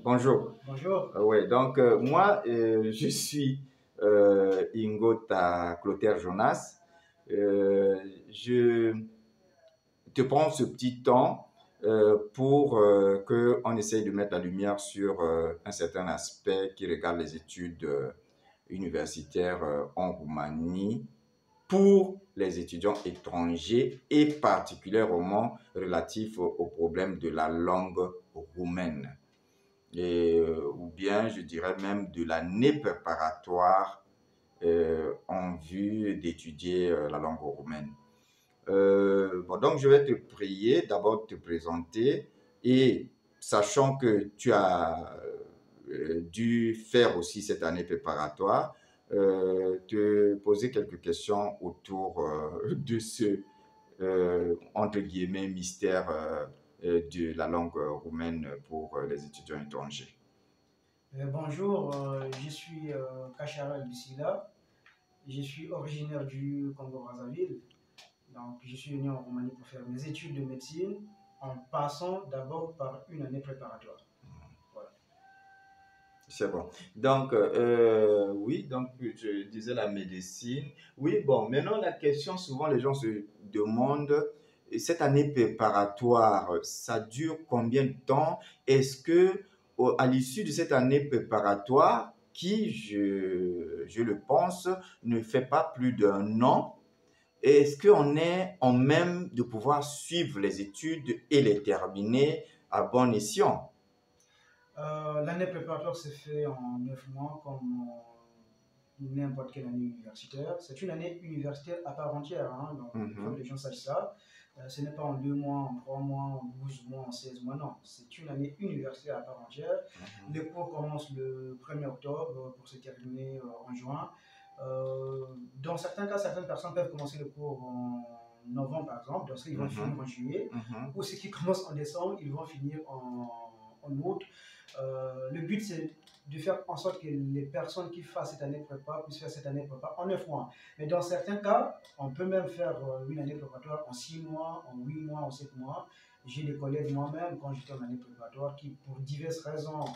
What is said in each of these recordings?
Bonjour. Bonjour. Ouais, donc moi, je suis Ingo Clotaire Jonas. Je te prends ce petit temps pour qu'on essaye de mettre la lumière sur un certain aspect qui regarde les études universitaires en Roumanie pour les étudiants étrangers et particulièrement relatif au problème de la langue roumaine. Ou bien je dirais même de l'année préparatoire en vue d'étudier la langue roumaine. Donc je vais te prier d'abord de te présenter et sachant que tu as dû faire aussi cette année préparatoire, te poser quelques questions autour de ce, entre guillemets, mystère de la langue roumaine pour les étudiants étrangers. Bonjour, je suis Kachara Bissila. Je suis originaire du Congo-Brazzaville. Donc, je suis venu en Roumanie pour faire mes études de médecine en passant d'abord par une année préparatoire. Voilà. C'est bon. Donc, oui, donc je disais la médecine. Oui, bon, maintenant la question, souvent les gens se demandent, cette année préparatoire, ça dure combien de temps? Est-ce que à l'issue de cette année préparatoire, qui, je le pense, ne fait pas plus d'un an, est-ce qu'on est en même de pouvoir suivre les études et les terminer à bon escient? L'année préparatoire s'est fait en 9 mois comme n'importe quelle année universitaire. C'est une année universitaire à part entière, hein, donc il faut que les gens sachent ça. Ce n'est pas en 2 mois, en 3 mois, en 12 mois, en 16 mois, non. C'est une année universitaire à part entière. Les cours commencent le 1er octobre pour se terminer en juin. Dans certains cas, certaines personnes peuvent commencer le cours en novembre, par exemple, donc ils vont finir en juillet. Ou ceux qui commencent en décembre, ils vont finir en août. Le but, c'est de faire en sorte que les personnes qui fassent cette année prépa puissent faire cette année prépa en 9 mois. Mais dans certains cas, on peut même faire une année préparatoire en 6 mois, en 8 mois, en 7 mois. J'ai des collègues moi-même, quand j'étais en année préparatoire, qui, pour diverses raisons,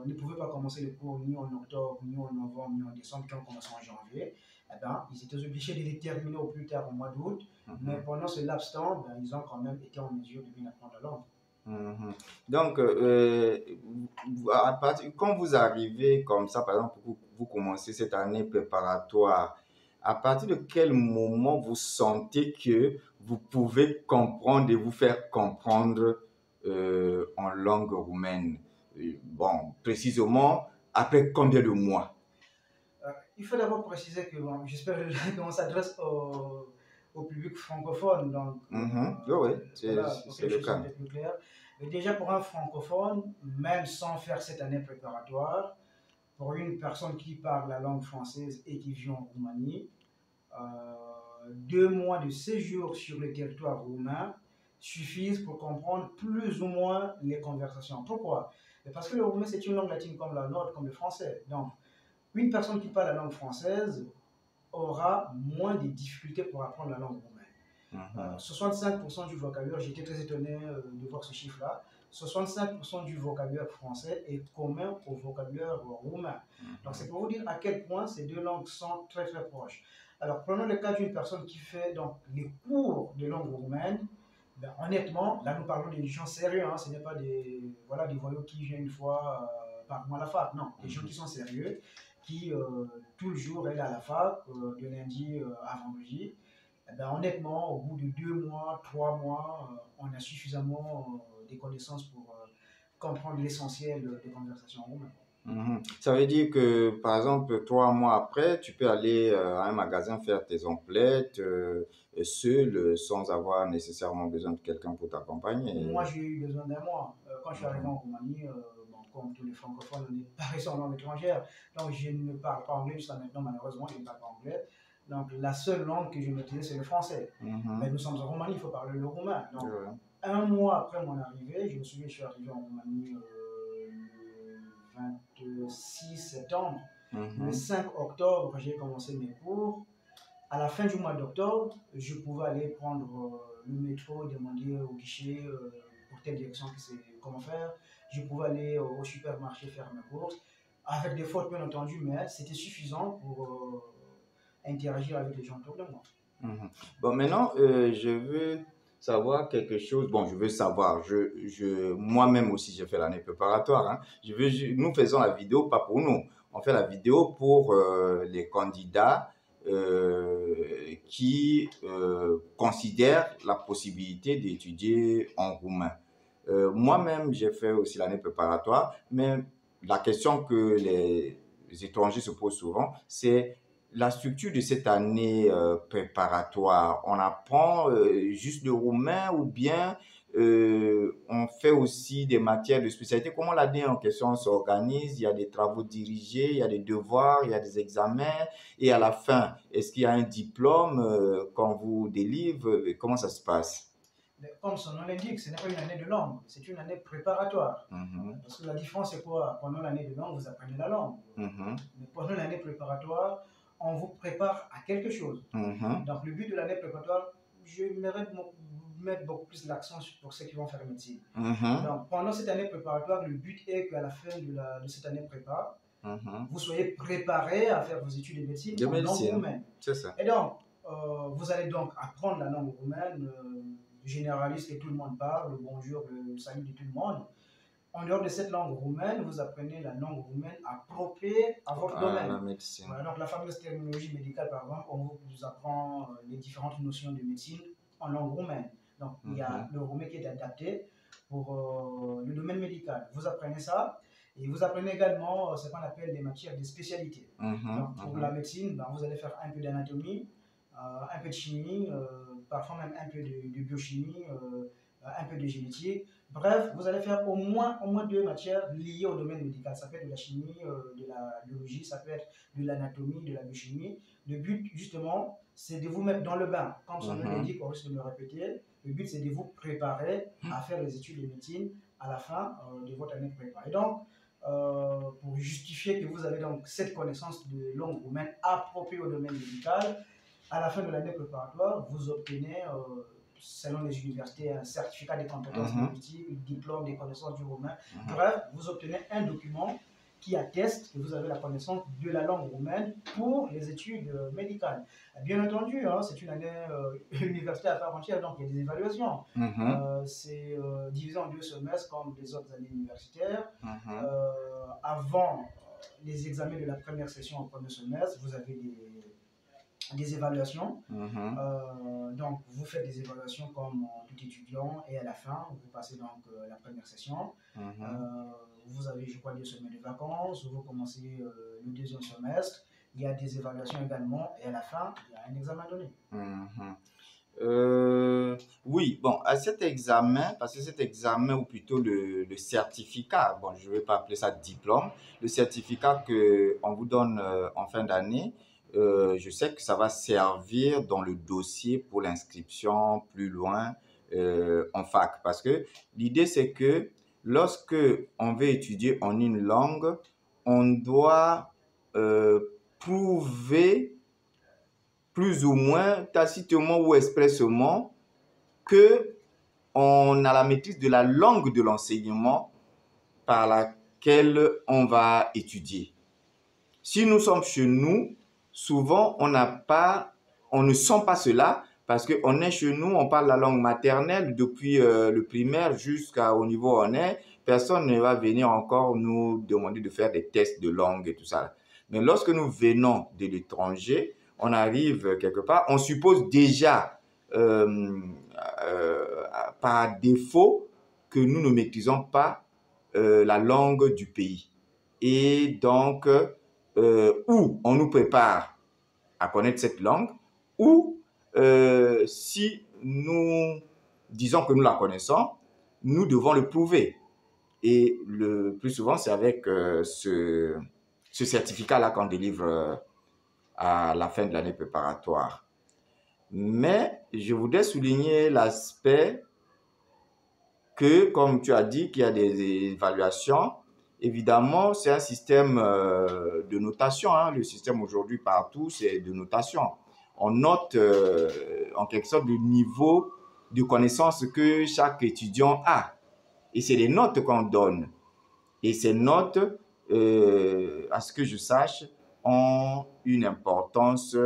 ne pouvaient pas commencer les cours ni en octobre, ni en novembre, ni en décembre, qui ont commencé en janvier. Eh ben, ils étaient obligés de les terminer au plus tard au mois d'août. Mais pendant ce laps de temps, ben, ils ont quand même été en mesure de bien apprendre la langue. Donc, quand vous arrivez comme ça, par exemple, vous commencez cette année préparatoire, à partir de quel moment vous sentez que vous pouvez comprendre et vous faire comprendre en langue roumaine? Bon, précisément, après combien de mois? Il faut d'abord préciser que, bon, j'espère qu'on s'adresse au public francophone, donc Oui, oui, voilà, pour que c'est les le choses soient un cas. peu plus claires. Mais déjà, pour un francophone, même sans faire cette année préparatoire, pour une personne qui parle la langue française et qui vit en Roumanie, 2 mois de séjour sur le territoire roumain suffisent pour comprendre plus ou moins les conversations. Pourquoi? Parce que le roumain, c'est une langue latine comme la nôtre, comme le français. Donc, une personne qui parle la langue française aura moins de difficultés pour apprendre la langue roumaine. 65% du vocabulaire, j'étais très étonné de voir ce chiffre-là, 65% du vocabulaire français est commun au vocabulaire roumain. Donc c'est pour vous dire à quel point ces deux langues sont très très proches. Alors prenons le cas d'une personne qui fait donc les cours de langue roumaine. Ben, honnêtement, là nous parlons des gens sérieux, hein, ce n'est pas des voyous qui viennent une fois par mois à la fac, non, des gens qui sont sérieux, qui tout le jour est à la fac, de lundi à vendredi. Eh ben, honnêtement, au bout de 2 mois, 3 mois, on a suffisamment des connaissances pour comprendre l'essentiel des conversations roumaines. Ça veut dire que, par exemple, 3 mois après, tu peux aller à un magasin faire tes emplettes seul, sans avoir nécessairement besoin de quelqu'un pour t'accompagner. Moi, j'ai eu besoin d'un mois. Quand je suis arrivé en Roumanie, bon, comme tous les francophones, on est pareil en langue étrangère. Donc, je ne parle pas anglais jusqu'à maintenant, malheureusement, je ne parle pas anglais. Donc, la seule langue que je maîtrisais, c'est le français. Mais nous sommes en Roumanie, il faut parler le roumain. Donc, un mois après mon arrivée, je me souviens, je suis arrivé en Roumanie le 26 septembre. Le 5 octobre, j'ai commencé mes cours. À la fin du mois d'octobre, je pouvais aller prendre le métro, demander au guichet pour telle direction qui sait comment faire. Je pouvais aller au supermarché faire mes courses, avec des fautes bien entendu, mais c'était suffisant pour interagir avec les gens autour de moi. Bon, maintenant, je veux savoir quelque chose. Bon, je veux savoir. Moi-même aussi, j'ai fait l'année préparatoire. Hein. Nous faisons la vidéo, pas pour nous. On fait la vidéo pour les candidats qui considèrent la possibilité d'étudier en roumain. Moi-même, j'ai fait aussi l'année préparatoire, mais la question que les étrangers se posent souvent, c'est la structure de cette année préparatoire. On apprend juste le roumain ou bien on fait aussi des matières de spécialité. Comment l'année en question s'organise? Il y a des travaux dirigés, il y a des devoirs, il y a des examens. Et à la fin, est-ce qu'il y a un diplôme qu'on vous délivre? Comment ça se passe? Comme son nom l'indique, ce n'est pas une année de langue, c'est une année préparatoire. Parce que la différence, c'est quoi? Pendant l'année de langue, vous apprenez la langue. Mais pendant l'année préparatoire, on vous prépare à quelque chose. Donc, le but de l'année préparatoire, je mérite mettre beaucoup plus l'accent pour ceux qui vont faire médecine. Donc, pendant cette année préparatoire, le but est qu'à la fin de cette année prépa, vous soyez préparé à faire vos études de médecine en langue roumaine. C'est ça. Et donc, vous allez donc apprendre la langue roumaine généraliste que tout le monde parle, le bonjour, le salut de tout le monde. En dehors de cette langue roumaine, vous apprenez la langue roumaine appropriée à votre domaine. La médecine. Voilà, donc la fameuse terminologie médicale, par exemple, on vous apprend les différentes notions de médecine en langue roumaine. Donc, il y a le roumain qui est adapté pour le domaine médical. Vous apprenez ça. Et vous apprenez également ce qu'on appelle les matières de spécialité. Donc, pour la médecine, ben, vous allez faire un peu d'anatomie, un peu de chimie, parfois même un peu de biochimie, un peu de génétique. Bref, vous allez faire au moins 2 matières liées au domaine médical. Ça peut être de la chimie, de la biologie, ça peut être de l'anatomie, de la biochimie. Le but, justement, c'est de vous mettre dans le bain. Comme son nom l'indique, on risque de me répéter. Le but, c'est de vous préparer à faire les études de médecine à la fin de votre année de prépa. Et donc, pour justifier que vous avez donc cette connaissance de langue roumaine appropriée au domaine médical, à la fin de l'année préparatoire, vous obtenez, selon les universités, un certificat de compétences linguistiques, un diplôme des connaissances du roumain. Bref, vous obtenez un document qui atteste que vous avez la connaissance de la langue roumaine pour les études médicales. Bien entendu, hein, c'est une année universitaire à part entière, donc il y a des évaluations. C'est divisé en 2 semestres comme les autres années universitaires. Avant les examens de la première session au premier semestre, vous avez des évaluations. Donc, vous faites des évaluations comme tout étudiant et à la fin, vous passez donc la première session. Vous avez, je crois, 2 semaines de vacances, vous commencez le deuxième semestre. Il y a des évaluations également et à la fin, il y a un examen donné. Oui, bon, à cet examen, parce que cet examen, ou plutôt le certificat, bon, je ne vais pas appeler ça diplôme, le certificat qu'on vous donne en fin d'année, je sais que ça va servir dans le dossier pour l'inscription plus loin en fac. Parce que l'idée, c'est que lorsque on veut étudier en une langue, on doit prouver plus ou moins tacitement ou expressément que on a la maîtrise de la langue de l'enseignement par laquelle on va étudier. Si nous sommes chez nous, souvent on ne sent pas cela parce qu'on est chez nous, on parle la langue maternelle depuis le primaire jusqu'au niveau où on est. Personne ne va venir encore nous demander de faire des tests de langue et tout ça. Mais lorsque nous venons de l'étranger, on arrive quelque part, on suppose déjà par défaut que nous ne maîtrisons pas la langue du pays. Et donc, ou on nous prépare à connaître cette langue, ou si nous disons que nous la connaissons, nous devons le prouver. Et le plus souvent, c'est avec ce certificat-là qu'on délivre à la fin de l'année préparatoire. Mais je voudrais souligner l'aspect que, comme tu as dit, qu'il y a des évaluations. Évidemment, c'est un système de notation. Hein. Le système aujourd'hui partout, c'est de notation. On note en quelque sorte le niveau de connaissance que chaque étudiant a. Et c'est des notes qu'on donne. Et ces notes, à ce que je sache, ont une importance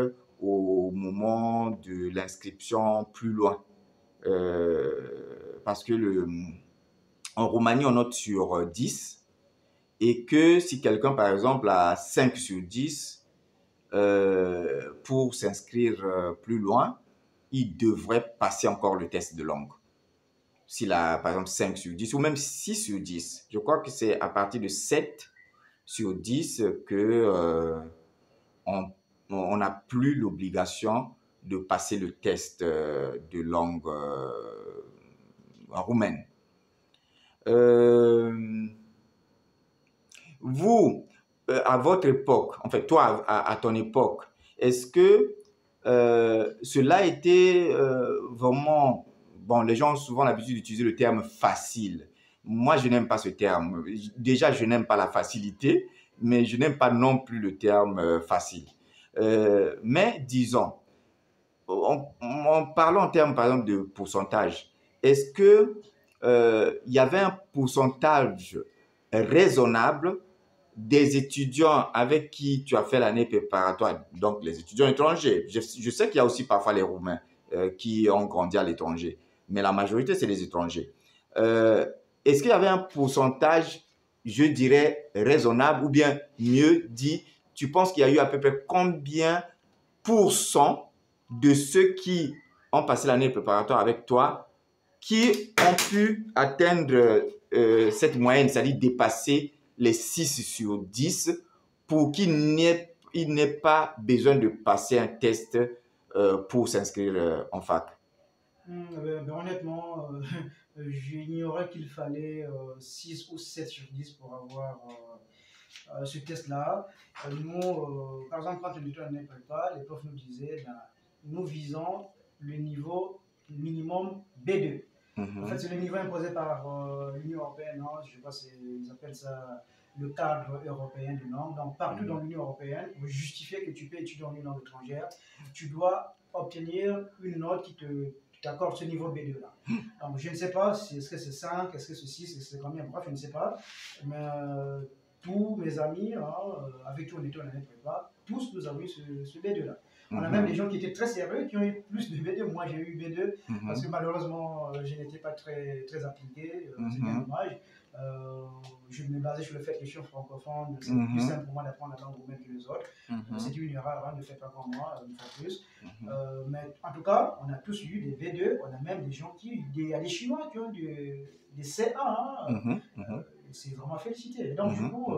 au moment de l'inscription plus loin. Parce que en Roumanie, on note sur 10 et que si quelqu'un, par exemple, a 5 sur 10, pour s'inscrire plus loin, il devrait passer encore le test de langue. S'il a, par exemple, 5 sur 10 ou même 6 sur 10. Je crois que c'est à partir de 7 sur 10 que on n'a plus l'obligation de passer le test de langue en roumaine. Vous, à votre époque, en fait, toi, à ton époque, est-ce que cela a été vraiment... Bon, les gens ont souvent l'habitude d'utiliser le terme facile. Moi, je n'aime pas ce terme. Déjà, je n'aime pas la facilité, mais je n'aime pas non plus le terme facile. Mais disons, en parlant en termes, par exemple, de pourcentage, est-ce que y avait un pourcentage raisonnable des étudiants avec qui tu as fait l'année préparatoire, donc les étudiants étrangers? Je sais qu'il y a aussi parfois les Roumains qui ont grandi à l'étranger, mais la majorité, c'est les étrangers. Est-ce qu'il y avait un pourcentage, je dirais, raisonnable, ou bien mieux dit, tu penses qu'il y a eu à peu près combien % de ceux qui ont passé l'année préparatoire avec toi qui ont pu atteindre cette moyenne, c'est-à-dire dépasser les 6 sur 10 pour qu'il n'ait pas besoin de passer un test pour s'inscrire en fac? Honnêtement, j'ignorais qu'il fallait 6 ou 7 sur 10 pour avoir ce test-là. Nous, par exemple, quand on était en prépa, les profs nous disaient, nous visons le niveau minimum B2. En fait, c'est le niveau imposé par l'Union européenne. Hein, je sais pas, ils appellent ça le cadre européen de langue. Donc, partout dans l'Union européenne, pour justifier que tu peux étudier en une langue étrangère, tu dois obtenir une note qui t'accorde ce niveau B2-là. Donc, je ne sais pas si est-ce que c'est 5, est-ce que c'est 6, est-ce que c'est combien, bref, je ne sais pas. Mais tous mes amis, avec qui on était en année prépa, tous nous avons eu ce B2-là. On a même des gens qui étaient très sérieux, qui ont eu plus de B2. Moi, j'ai eu B2 parce que malheureusement, je n'étais pas très, très appliqué. C'est bien dommage. Je me basais sur le fait que je suis francophone. C'est plus simple pour moi d'apprendre la langue roumaine que les autres. C'est une erreur, ne faites pas comme moi, une fois plus. Mais en tout cas, on a tous eu des B2. On a même des gens il y a des Chinois qui ont des C1. C'est vraiment félicité. Et donc, du coup,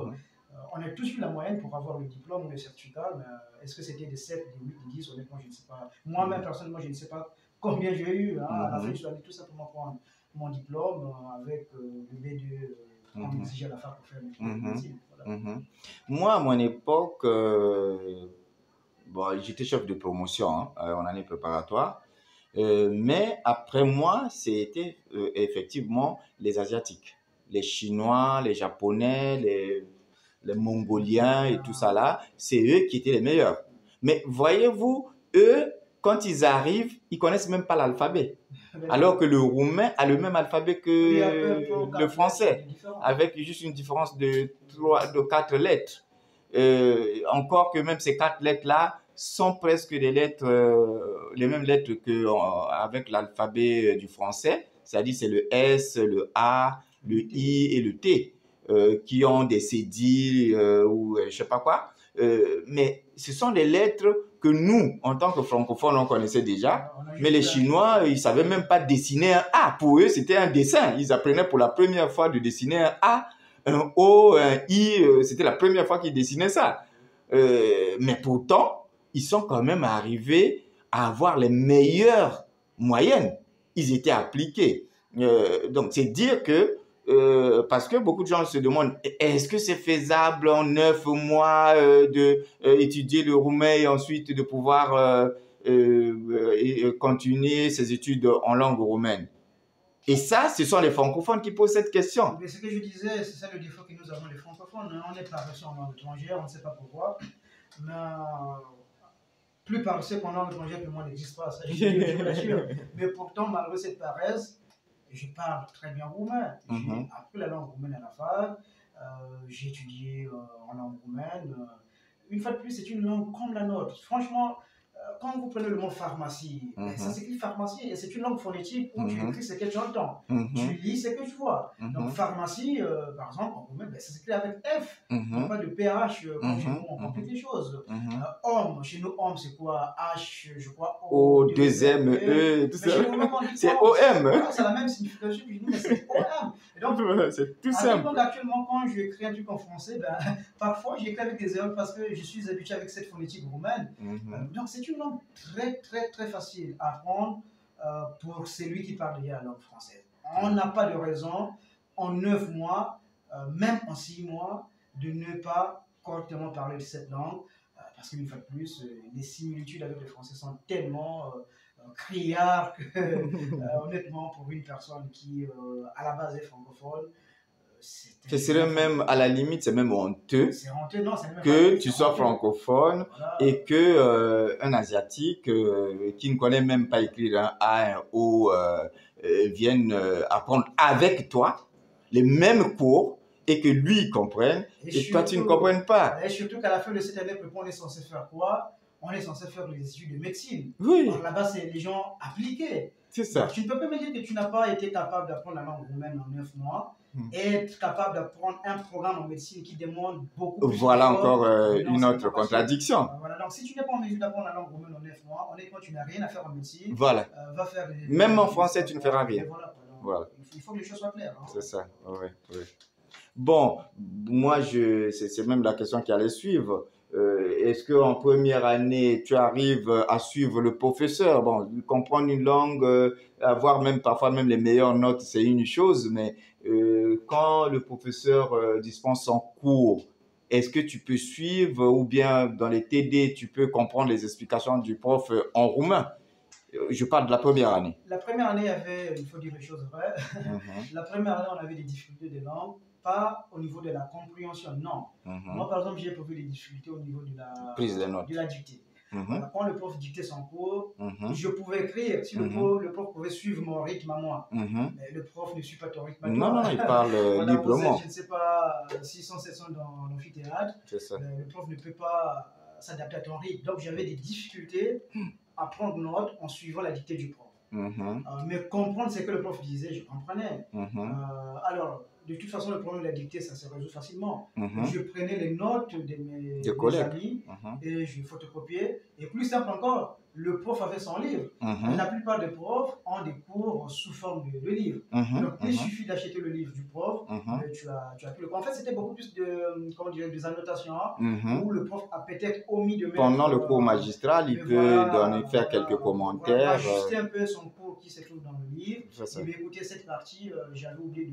on a tous eu la moyenne pour avoir le diplôme ou le certificat, mais est-ce que c'était des 7, des 8, des 10? Honnêtement, je ne sais pas. Moi-même, personnellement, je ne sais pas combien j'ai eu. À la fin, je suis allé tout simplement prendre mon diplôme avec le B2 qu'on exigeait à la fac pour faire le médecine. Voilà. Moi, à mon époque, bon, j'étais chef de promotion en année préparatoire. Mais après moi, c'était effectivement les Asiatiques, les Chinois, les Japonais, les Mongoliens et tout ça là. C'est eux qui étaient les meilleurs. Mais voyez-vous, eux, quand ils arrivent, ils connaissent même pas l'alphabet. Alors que le roumain a le même alphabet que le français, avec juste une différence de 4 lettres. Encore que même ces 4 lettres-là sont presque des lettres, les mêmes lettres qu'avec l'alphabet du français, c'est-à-dire c'est le S, le A, le I et le T, qui ont des cédilles ou je sais pas quoi. Mais ce sont des lettres que nous, en tant que francophones, on connaissait déjà. Mais les Chinois, ils savaient même pas dessiner un A. Pour eux, c'était un dessin. Ils apprenaient pour la première fois de dessiner un A, un O, un I. C'était la première fois qu'ils dessinaient ça. Mais pourtant, ils sont quand même arrivés à avoir les meilleures moyennes. Ils étaient appliqués. Donc, c'est dire que parce que beaucoup de gens se demandent, est-ce que c'est faisable en 9 mois d'étudier le roumain et ensuite de pouvoir continuer ses études en langue roumaine? Et ça, ce sont les francophones qui posent cette question. Mais ce que je disais, c'est ça le défaut que nous avons les francophones. On est paresseux en langue étrangère, on ne sait pas pourquoi. Mais plus paresseux qu'en langue étrangère que moi n'existe pas, ça je vous l'assure. Mais pourtant, malgré cette paresse, je parle très bien roumain. J'ai appris la langue roumaine à la fac. J'ai étudié en langue roumaine. Une fois de plus, c'est une langue comme la nôtre. Franchement, quand vous prenez le mot pharmacie, ben, ça s'écrit pharmacie et c'est une langue phonétique où tu écris ce que tu entends. Tu lis ce que tu vois. Donc, pharmacie, par exemple, en roumain, ben, ça s'écrit avec F. Il n'y a pas de PH comme chez nous, on complique les choses. Homme, chez nous, homme, c'est quoi? H, je crois, O, 2M, E, tout ça. C'est OM. Voilà, c'est la même signification que je dis, mais c'est OM. Et donc, c'est tout simple. Donc, actuellement, quand je écris un truc en français, ben, parfois j'écris avec des erreurs parce que je suis habitué avec cette phonétique roumaine. Donc, c'est une langue très, très, très facile à apprendre pour celui qui parle déjà la langue française. On n'a pas de raison, en 9 mois, même en 6 mois, de ne pas correctement parler de cette langue. Parce qu'une fois de plus, les similitudes avec le français sont tellement criards que, honnêtement, pour une personne qui, à la base, est francophone, ce serait même, à la limite, c'est même honteux, non, que tu sois francophone et que un Asiatique qui ne connaît même pas écrire un A, un O vienne apprendre avec toi les mêmes cours et que lui comprenne et surtout, toi tu ne comprennes pas. Et surtout qu'à la fin de cette année, on est censé faire quoi? On est censé faire les études de médecine. Oui. Alors là-bas, c'est les gens appliqués. C'est ça. Alors, tu ne peux pas me dire que tu n'as pas été capable d'apprendre la langue roumaine en 9 mois et être capable d'apprendre un programme en médecine qui demande beaucoup plus. Voilà encore une autre contradiction. Voilà, donc si tu n'es pas en mesure d'apprendre la langue roumaine en 9 mois, honnêtement, tu n'as rien à faire en médecine. Voilà. Va faire même en français, tu ne feras rien. Voilà. Il faut que les choses soient claires. Hein. C'est ça, oui, oui. Bon, moi, c'est même la question qui allait suivre. Est-ce qu'en première année, tu arrives à suivre le professeur? Bon, comprendre une langue, avoir même parfois même les meilleures notes, c'est une chose, mais quand le professeur dispense son cours, est-ce que tu peux suivre ou bien dans les TD, tu peux comprendre les explications du prof en roumain? Je parle de la première année. La première année, il faut dire les choses vraies. La première année, on avait des difficultés de langue, pas au niveau de la compréhension, non. Moi, par exemple, j'ai éprouvé des difficultés au niveau de la prise de notes. De la dictée. Quand le prof dictait son cours, je pouvais écrire. Si le prof pouvait suivre mon rythme à moi, mais le prof ne suit pas ton rythme à toi. Non, il parle librement. Je ne sais pas, 600, 700 dans l'amphithéâtre, le prof ne peut pas s'adapter à ton rythme. Donc, j'avais des difficultés à prendre note en suivant la dictée du prof. Mais comprendre ce que le prof disait, je comprenais. Alors, de toute façon, le problème de la dictée, ça se résout facilement. Je prenais les notes de mes amis et je photocopiais. Et plus simple encore, le prof avait son livre. La plupart des profs ont des cours sous forme de livre. Donc, il suffit d'acheter le livre du prof, tu as pu le cours. En fait, c'était beaucoup plus des annotations où le prof a peut-être omis de mettre... Pendant le cours magistral, il peut faire quelques commentaires. Ajuster un peu son cours qui se trouve dans le livre. Il va écouter cette partie, j'avais oublié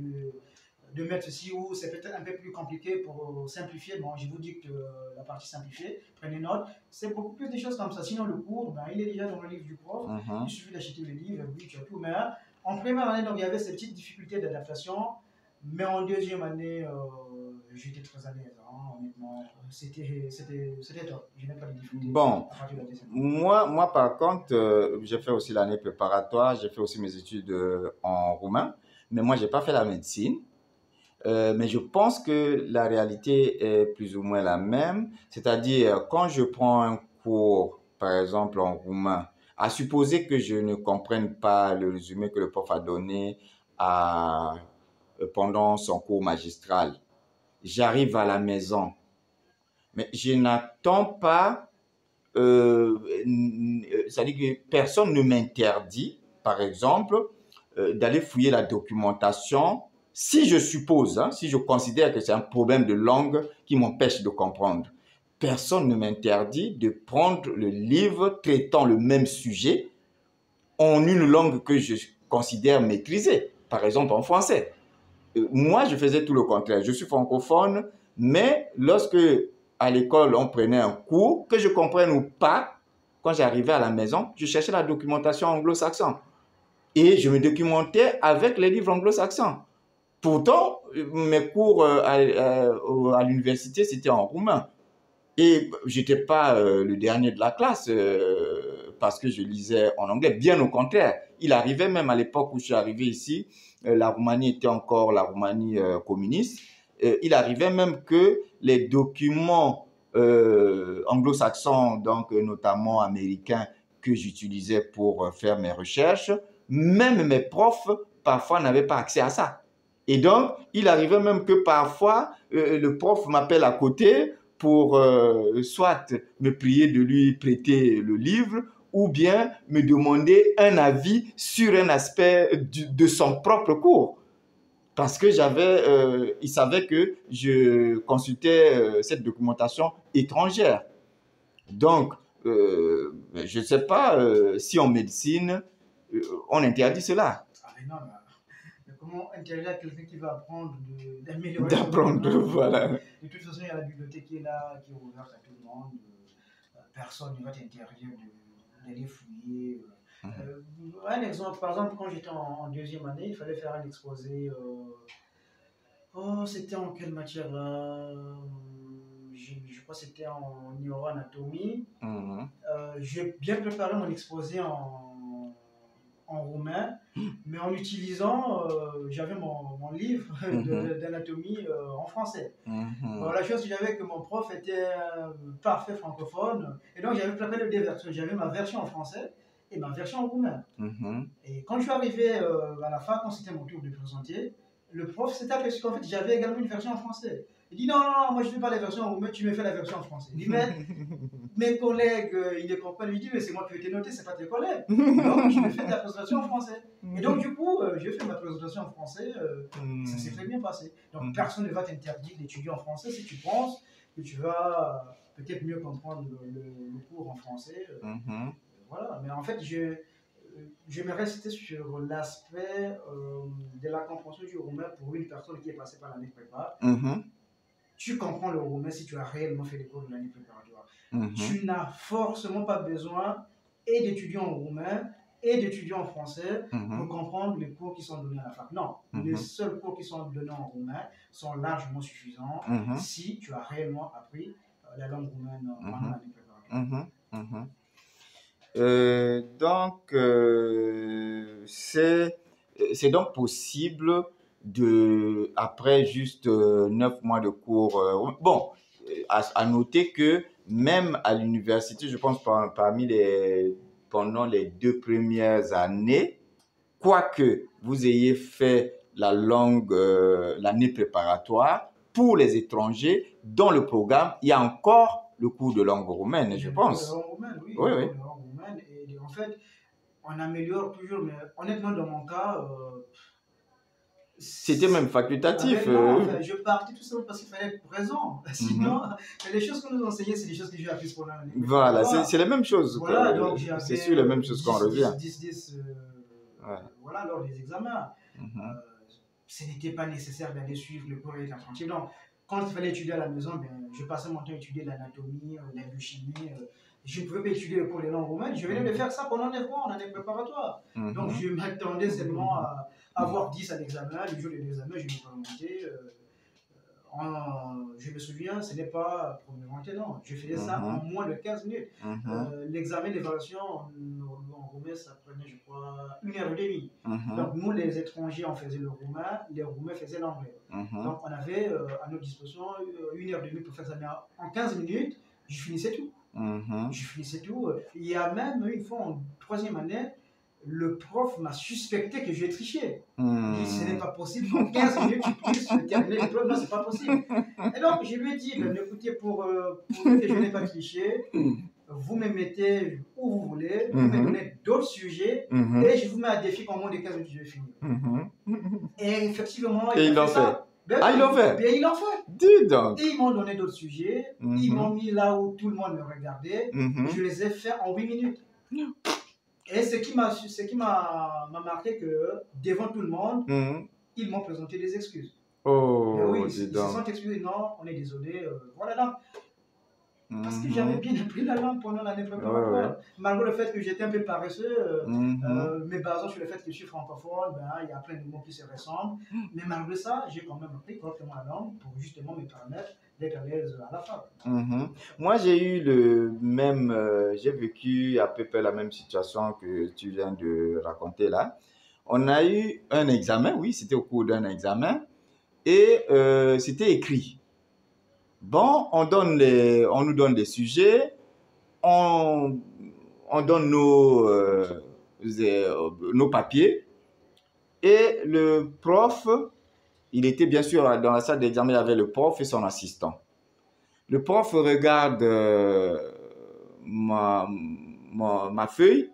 de mettre ceci ou c'est peut-être un peu plus compliqué pour simplifier. Bon, je vous dis que la partie simplifiée, prenez note. C'est beaucoup plus des choses comme ça. Sinon, le cours, il est déjà dans le livre du prof. Il suffit d'acheter le livre, oui, tu as tout. Mais en première année, donc, il y avait ces petites difficultés d'adaptation. Mais en deuxième année, j'étais très à l'aise. Honnêtement, c'était top. Je n'ai pas de difficultés. Bon, moi, par contre, j'ai fait aussi l'année préparatoire. J'ai fait aussi mes études en roumain. Mais moi, je n'ai pas fait la médecine. Mais je pense que la réalité est plus ou moins la même. C'est-à-dire, quand je prends un cours, par exemple en roumain, à supposer que je ne comprenne pas le résumé que le prof a donné pendant son cours magistral, j'arrive à la maison. Mais je n'attends pas, c'est-à-dire que personne ne m'interdit, par exemple, d'aller fouiller la documentation. Si je suppose, si je considère que c'est un problème de langue qui m'empêche de comprendre, personne ne m'interdit de prendre le livre traitant le même sujet en une langue que je considère maîtriser, par exemple en français. Moi, je faisais tout le contraire. Je suis francophone, mais lorsque à l'école on prenait un cours, que je comprenne ou pas, quand j'arrivais à la maison, je cherchais la documentation anglo-saxonne. Et je me documentais avec les livres anglo-saxons. Pourtant, mes cours à l'université, c'était en roumain. Et je n'étais pas le dernier de la classe parce que je lisais en anglais. Bien au contraire, il arrivait même à l'époque où je suis arrivé ici, la Roumanie était encore la Roumanie communiste. Il arrivait même que les documents anglo-saxons, donc notamment américains, que j'utilisais pour faire mes recherches, même mes profs, parfois, n'avaient pas accès à ça. Et donc, il arrivait même que parfois, le prof m'appelle à côté pour soit me prier de lui prêter le livre ou bien me demander un avis sur un aspect de son propre cours. Parce que il savait que je consultais cette documentation étrangère. Donc, je ne sais pas si en médecine, on interdit cela. Ah, mais non, mais comment interdire à quelqu'un qui va apprendre d'améliorer D'apprendre, voilà. De toute façon, il y a la bibliothèque qui est là, qui est ouverte à tout le monde. Personne ne va t'interdire d'aller fouiller. Un exemple, par exemple, quand j'étais en deuxième année, il fallait faire un exposé. C'était en quelle matière là? Je crois que c'était en neuroanatomie. J'ai bien préparé mon exposé en roumain, mais en utilisant, j'avais mon livre d'anatomie en français. Bon, la chose que j'avais, que mon prof était parfait francophone, et donc j'avais préparé les deux versions. J'avais ma version en français et ma version en roumain. Et quand je suis arrivé à la fin, quand c'était mon tour de présenter, le prof s'est aperçu qu'en fait j'avais également une version en français. Il dit non, moi je ne fais pas la version en roumain, tu me fais la version en français. Il dit mais mes collègues, ils ne comprennent. Il dit mais c'est moi qui vais te noter, c'est pas tes collègues. Donc je me fais ta présentation en français. Et donc du coup, j'ai fait ma présentation en français, ça s'est très bien passé. Donc personne ne va t'interdire d'étudier en français si tu penses que tu vas peut-être mieux comprendre le cours en français. Voilà, mais en fait, je vais rester sur l'aspect de la compréhension du roumain pour une personne qui est passée par l'année prépa. Tu comprends le roumain si tu as réellement fait les cours de l'année préparatoire. Tu n'as forcément pas besoin et d'étudier en roumain et d'étudier en français pour comprendre les cours qui sont donnés à la fac. Non, les seuls cours qui sont donnés en roumain sont largement suffisants si tu as réellement appris la langue roumaine pendant l'année préparatoire. Donc, c'est donc possible après juste 9 mois de cours. Bon, à noter que même à l'université, je pense pendant les 2 premières années, quoique vous ayez fait l'année préparatoire, pour les étrangers, dans le programme, il y a encore le cours de langue roumaine, je pense. Le langue roumaine, oui. Oui. Le langue roumaine, et en fait, on améliore toujours, mais honnêtement, dans mon cas, c'était même facultatif. Non, enfin, je partais tout simplement parce qu'il fallait être présent. Sinon, les choses qu'on nous enseignait, c'est des choses que j'ai apprises pendant l'année. Voilà, c'est les mêmes choses. Voilà, donc c'est sur les mêmes choses qu'on revient. 10, voilà, lors des examens. Ce n'était pas nécessaire d'aller suivre le cours attentif. Donc, quand il fallait étudier à la maison, je passais mon temps à étudier l'anatomie, la biochimie. Je ne pouvais pas étudier le cours des langues roumaines. Je venais de faire ça pendant 9 mois en année préparatoire. Donc, je m'attendais seulement à avoir 10 à l'examen. Le jour de l'examen, je me présentais. Je me souviens, ce n'est pas pour me vanter, non. Je faisais ça en moins de 15 minutes. L'examen d'évaluation en roumain, ça prenait, je crois, 1h30. Donc, nous, les étrangers, on faisait le roumain, les roumains faisaient l'anglais. Donc, on avait à notre disposition 1h30 pour faire ça. Mais en 15 minutes, je finissais tout. Il y a même une fois en 3e année, le prof m'a suspecté que j'ai triché. Il dit, ce n'est pas possible qu'en 15 minutes, tu puisses terminer l'épreuve. Non, c'est pas possible. Et donc, je lui ai dit, écoutez, pour que je n'ai pas triché, vous me mettez où vous voulez, vous me donnez d'autres sujets, et je vous mets à défi qu'en moins de 15 minutes, je vais finir. Et effectivement, il l'ont fait. Ils l'ont fait. Bien, ils l'ont fait. Dis donc. Et ils m'ont donné d'autres sujets, ils m'ont mis là où tout le monde me regardait, je les ai fait en 8 minutes. Et ce qui m'a marqué, que devant tout le monde, ils m'ont présenté des excuses. Oh, oui, ils se sont excusés. Non, on est désolé. Voilà, là. Parce que j'avais bien appris la langue pendant l'année préparatoire. Malgré le fait que j'étais un peu paresseux, me basant sur le fait que je suis francophone, il y a plein de mots qui se ressemblent. Mais malgré ça, j'ai quand même appris correctement la langue pour justement me permettre d'être à l'aise à la fac. Moi, j'ai eu j'ai vécu à peu près la même situation que tu viens de raconter là. On a eu un examen, oui, c'était au cours d'un examen, et c'était écrit. Bon, on nous donne des sujets, on donne nos papiers, et le prof, il était bien sûr dans la salle d'examen, il y avait le prof et son assistant. Le prof regarde ma feuille,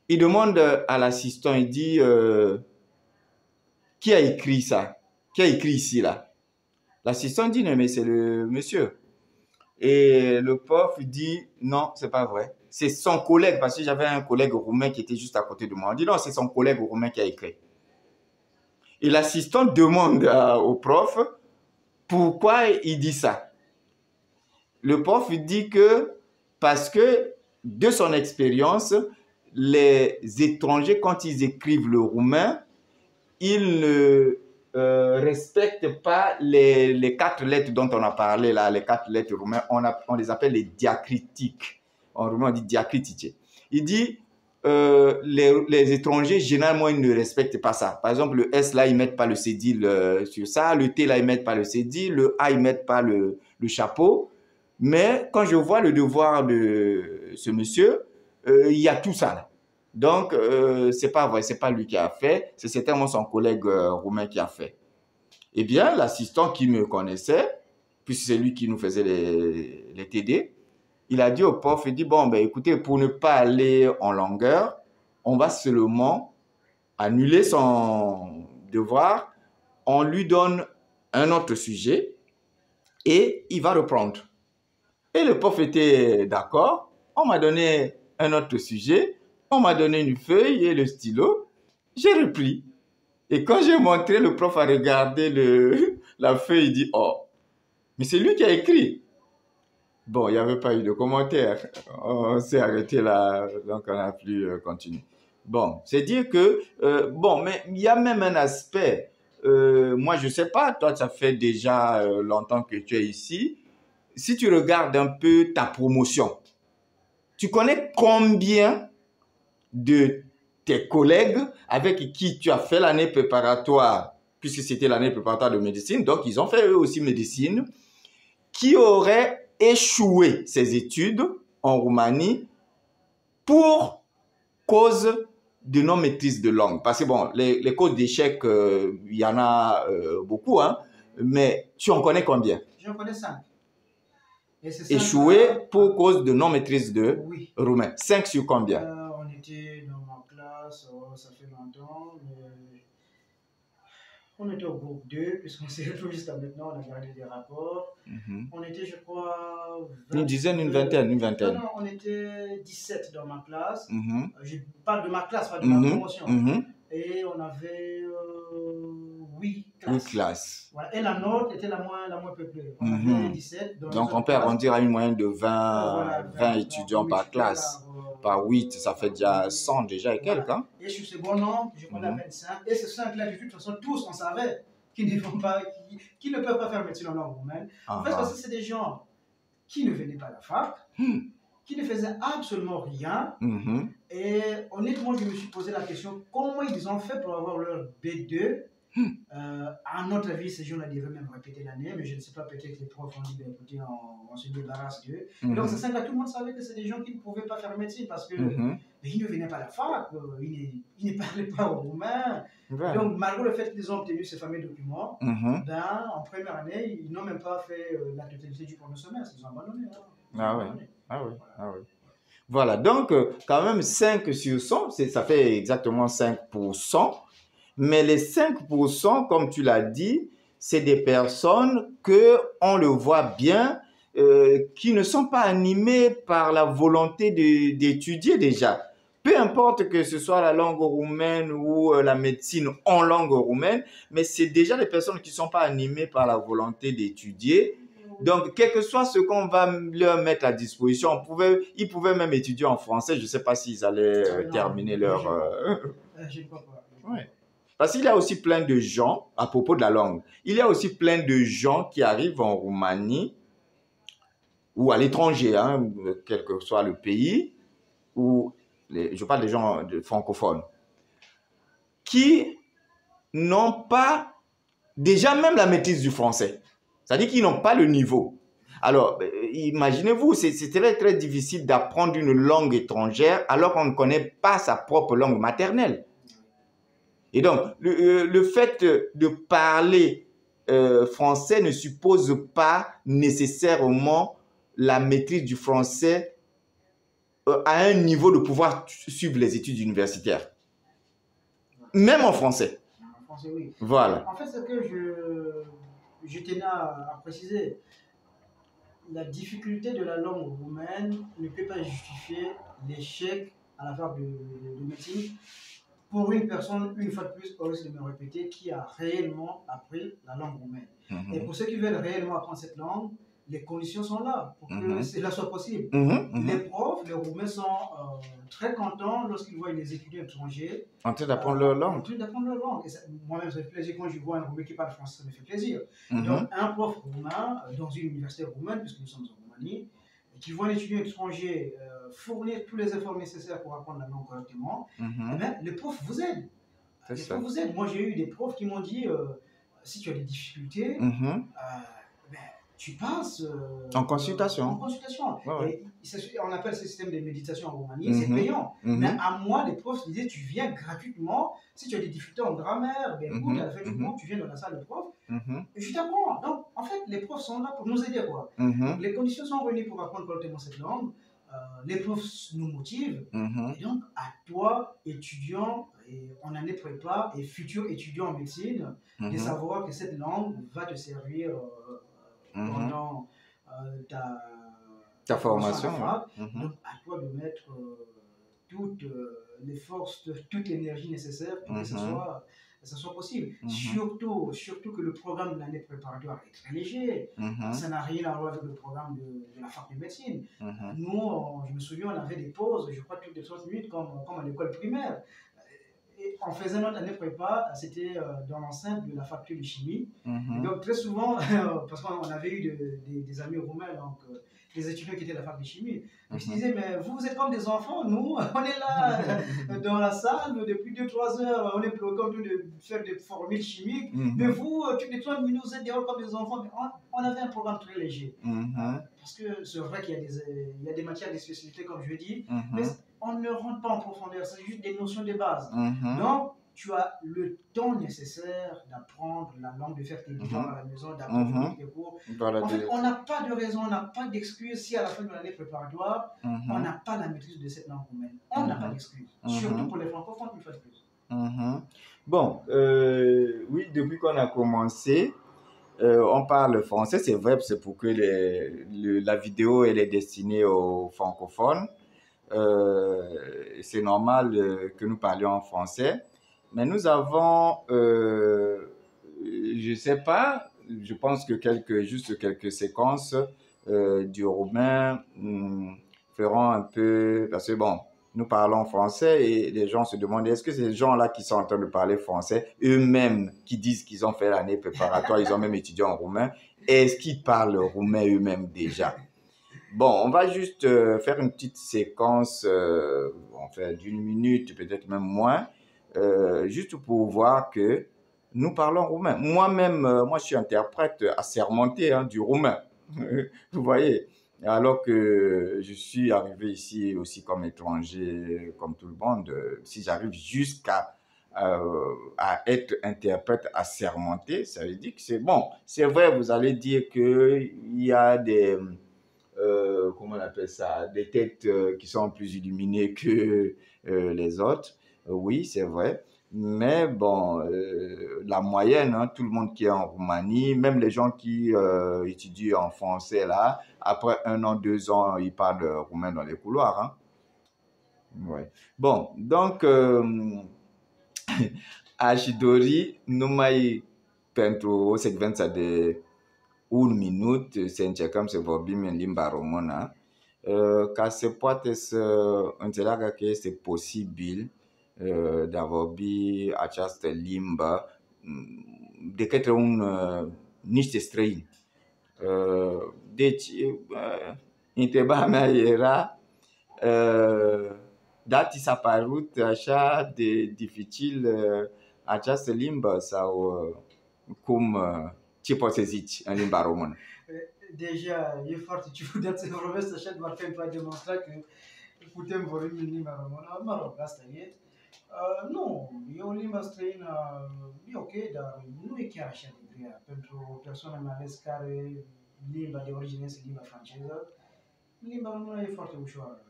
il demande à l'assistant, il dit qui a écrit ça? Qui a écrit ici là? L'assistant dit non mais c'est le monsieur. Et le prof dit non, c'est pas vrai. C'est son collègue, parce que j'avais un collègue roumain qui était juste à côté de moi. On dit non, c'est son collègue roumain qui a écrit. Et l'assistant demande au prof pourquoi il dit ça. Le prof dit que parce que de son expérience, les étrangers, quand ils écrivent le roumain, ils ne respectent pas les 4 lettres dont on a parlé là, les 4 lettres roumaines, on les appelle les diacritiques. En roumain, on dit diacritice. Il dit les étrangers, généralement, ils ne respectent pas ça. Par exemple, le S là, ils ne mettent pas le cédille sur ça, le T là, ils ne mettent pas le cédille, le A, ils ne mettent pas le chapeau. Mais quand je vois le devoir de ce monsieur, il y a tout ça là. Donc, c'est pas vrai, c'est pas lui qui a fait, c'est certainement son collègue roumain qui a fait. Eh bien, l'assistant qui me connaissait, puisque c'est lui qui nous faisait les TD, il a dit au prof, il dit, bon, ben écoutez, pour ne pas aller en longueur, on va seulement annuler son devoir, on lui donne un autre sujet et il va reprendre. Et le prof était d'accord, on m'a donné un autre sujet, on m'a donné une feuille et le stylo, j'ai repris. Et quand j'ai montré, le prof a regardé la feuille, il dit « Oh, mais c'est lui qui a écrit !» Bon, il n'y avait pas eu de commentaire. On s'est arrêté là, donc on n'a plus continué. Bon, c'est dire que, bon, mais il y a même un aspect, moi je ne sais pas, toi ça fait déjà longtemps que tu es ici, si tu regardes un peu ta promotion, tu connais combien de tes collègues avec qui tu as fait l'année préparatoire, puisque c'était l'année préparatoire de médecine, donc ils ont fait eux aussi médecine, qui auraient échoué ces études en Roumanie pour cause de non-maîtrise de langue. Parce que bon, les causes d'échec, il y en a beaucoup, hein, mais tu en connais combien? J'en connais 5. Échoué pour cause de non-maîtrise de oui. roumain. 5 sur combien? On était dans ma classe, ça fait longtemps, mais on était au groupe 2, puisqu'on s'est retrouvés jusqu'à maintenant, on a gardé des rapports. On était, je crois, une dizaine, une vingtaine. Non, on était 17 dans ma classe. Je parle de ma classe, pas de ma promotion. Et on avait 8 classes. Voilà. Et la nôtre était la moins peuplée. On avait 17. Donc on peut arrondir à une moyenne de 20 étudiants par classe. Par 8, ça fait déjà 100 déjà et quelques. Hein? Et sur ce bon nombre, je connais à peine 5. Et ces 5-là, de toute façon, tous, on savait qu'ils ne peuvent pas faire médecine en langue roumaine. En fait, parce que c'est des gens qui ne venaient pas à la fac, qui ne faisaient absolument rien. Et honnêtement, je me suis posé la question, comment ils ont fait pour avoir leur B2? À notre avis, ces gens-là devaient même répéter l'année, mais je ne sais pas, peut-être que les profs ont dit, ben, écoutez, on se débarrasse d'eux. Donc, c'est simple, tout le monde savait que c'est des gens qui ne pouvaient pas faire médecine parce que ils ne venaient pas à la fac, ils ne parlaient pas au roumain. Donc, malgré le fait qu'ils ont obtenu ces fameux documents, ben, en première année, ils n'ont même pas fait la totalité du premier semestre, ils ont abandonné. Voilà, donc, quand même, 5 sur 100, ça fait exactement 5%. Mais les 5%, comme tu l'as dit, c'est des personnes que on le voit bien, qui ne sont pas animées par la volonté d'étudier déjà. Peu importe que ce soit la langue roumaine ou la médecine en langue roumaine, mais c'est déjà des personnes qui ne sont pas animées par la volonté d'étudier. Donc, quel que soit ce qu'on va leur mettre à disposition, ils pouvaient même étudier en français. Je ne sais pas s'ils allaient terminer leur... Je ne crois pas. Ouais. Parce qu'il y a aussi plein de gens, à propos de la langue, il y a aussi plein de gens qui arrivent en Roumanie ou à l'étranger, hein, quel que soit le pays, où je parle des gens francophones, qui n'ont pas déjà même la maîtrise du français. C'est-à-dire qu'ils n'ont pas le niveau. Alors, imaginez-vous, c'est très, très difficile d'apprendre une langue étrangère alors qu'on ne connaît pas sa propre langue maternelle. Et donc, le fait de parler français ne suppose pas nécessairement la maîtrise du français à un niveau de pouvoir suivre les études universitaires. Même en français. En français, oui. Voilà. En fait, ce que je tenais à préciser, la difficulté de la langue roumaine ne peut pas justifier l'échec à la fac de médecine pour une personne, une fois de plus, au risque de me répéter, qui a réellement appris la langue roumaine. Et pour ceux qui veulent réellement apprendre cette langue, les conditions sont là pour que cela soit possible. Les profs, les Roumains sont très contents lorsqu'ils voient les étudiants étrangers en train d'apprendre leur langue. En train d'apprendre leur langue. Moi-même, ça me fait plaisir quand je vois un Roumain qui parle français, ça me fait plaisir. Donc, un prof roumain dans une université roumaine, puisque nous sommes en Roumanie, qui voit un étudiant étranger fournir tous les efforts nécessaires pour apprendre la langue correctement, eh bien, les profs vous aident. Les profs vous aident. Moi, j'ai eu des profs qui m'ont dit si tu as des difficultés, tu passes en consultation. En consultation. Ouais. Et on appelle ce système de méditation en Roumanie, c'est payant. Mais à moi, les profs disaient tu viens gratuitement. Si tu as des difficultés en grammaire, ben écoute, à la fin du cours, tu viens dans la salle de prof et je t'apprends. Donc, en fait, les profs sont là pour nous aider. Quoi. Donc, les conditions sont réunies pour apprendre correctement cette langue. Les profs nous motivent. Et donc, à toi, étudiant, et en année prépa et futur étudiant en médecine, de savoir que cette langue va te servir pendant ta formation. Donc, à toi de mettre toutes les forces, toute l'énergie nécessaire pour que ça soit possible. Surtout que le programme de l'année préparatoire est très léger. Ça n'a rien à voir avec le programme de la fac de médecine. Nous, je me souviens, on avait des pauses, je crois, toutes les 30 minutes, comme à l'école primaire. Et on faisait notre année prépa, c'était dans l'enceinte de la faculté de chimie. Et donc, très souvent, parce qu'on avait eu des amis roumains, donc des étudiants qui étaient de la fac de chimie, donc ils disaient, mais vous êtes comme des enfants, nous, on est là dans la salle depuis 2-3 heures, on est bloqué en train de faire des formules chimiques, mais vous, toutes les 30 minutes, vous êtes dehors comme des enfants. Mais on avait un programme très léger. Parce que c'est vrai qu'il y a des matières de spécialité, comme je dis, mais on ne rentre pas en profondeur, c'est juste des notions de base. Donc, tu as le temps nécessaire d'apprendre la langue, de faire tes devoirs à la maison, d'apprendre tes cours. En fait, on n'a pas de raison, on n'a pas d'excuse si à la fin de l'année préparatoire, on n'a pas la maîtrise de cette langue roumaine. On n'a pas d'excuse, surtout pour les francophones, une fois de plus. Bon, oui, depuis qu'on a commencé, on parle français, c'est vrai, c'est pour que la vidéo elle est destinée aux francophones. C'est normal que nous parlions en français, mais nous avons, je sais pas, je pense que juste quelques séquences du roumain feront un peu, parce que bon, nous parlons français et les gens se demandent est-ce que ces gens-là qui sont en train de parler français, eux-mêmes qui disent qu'ils ont fait l'année préparatoire, ils ont même étudié en roumain, est-ce qu'ils parlent roumain eux-mêmes déjà? Bon, on va juste faire une petite séquence, enfin d'1 minute, peut-être même moins, juste pour voir que nous parlons roumain. Moi-même, moi je suis interprète assermenté du roumain, vous voyez, alors que je suis arrivé ici aussi comme étranger, comme tout le monde. Si j'arrive jusqu'à être interprète assermenté, ça veut dire que c'est bon. C'est vrai, vous allez dire qu'il y a des... comment on appelle ça, des têtes qui sont plus illuminées que les autres. Oui, c'est vrai. Mais bon, la moyenne, tout le monde qui est en Roumanie, même les gens qui étudient en français là, après 1 an, 2 ans, ils parlent roumain dans les couloirs. Ouais. Bon, donc, aș dori numai pentru o secvență de 1 minut să încercăm să vorbim în limba română ca să poate să înțeleagă că este posibil vorbi această limbă de către un niște străini. Deci, întrebarea mea era, da, ți s-a părut așa de dificil această limbă sau ce poți să zici în limba română? Deja e foarte ciudat să vorbesc așa doar pentru a demonstra că putem vorbi în limba română. Mă rog, asta e. Nu, e o limbă străină, e ok, dar nu e chiar așa de grea. Pentru o persoană mai ales care limba de origine este limba franceză, limba română e foarte ușoară.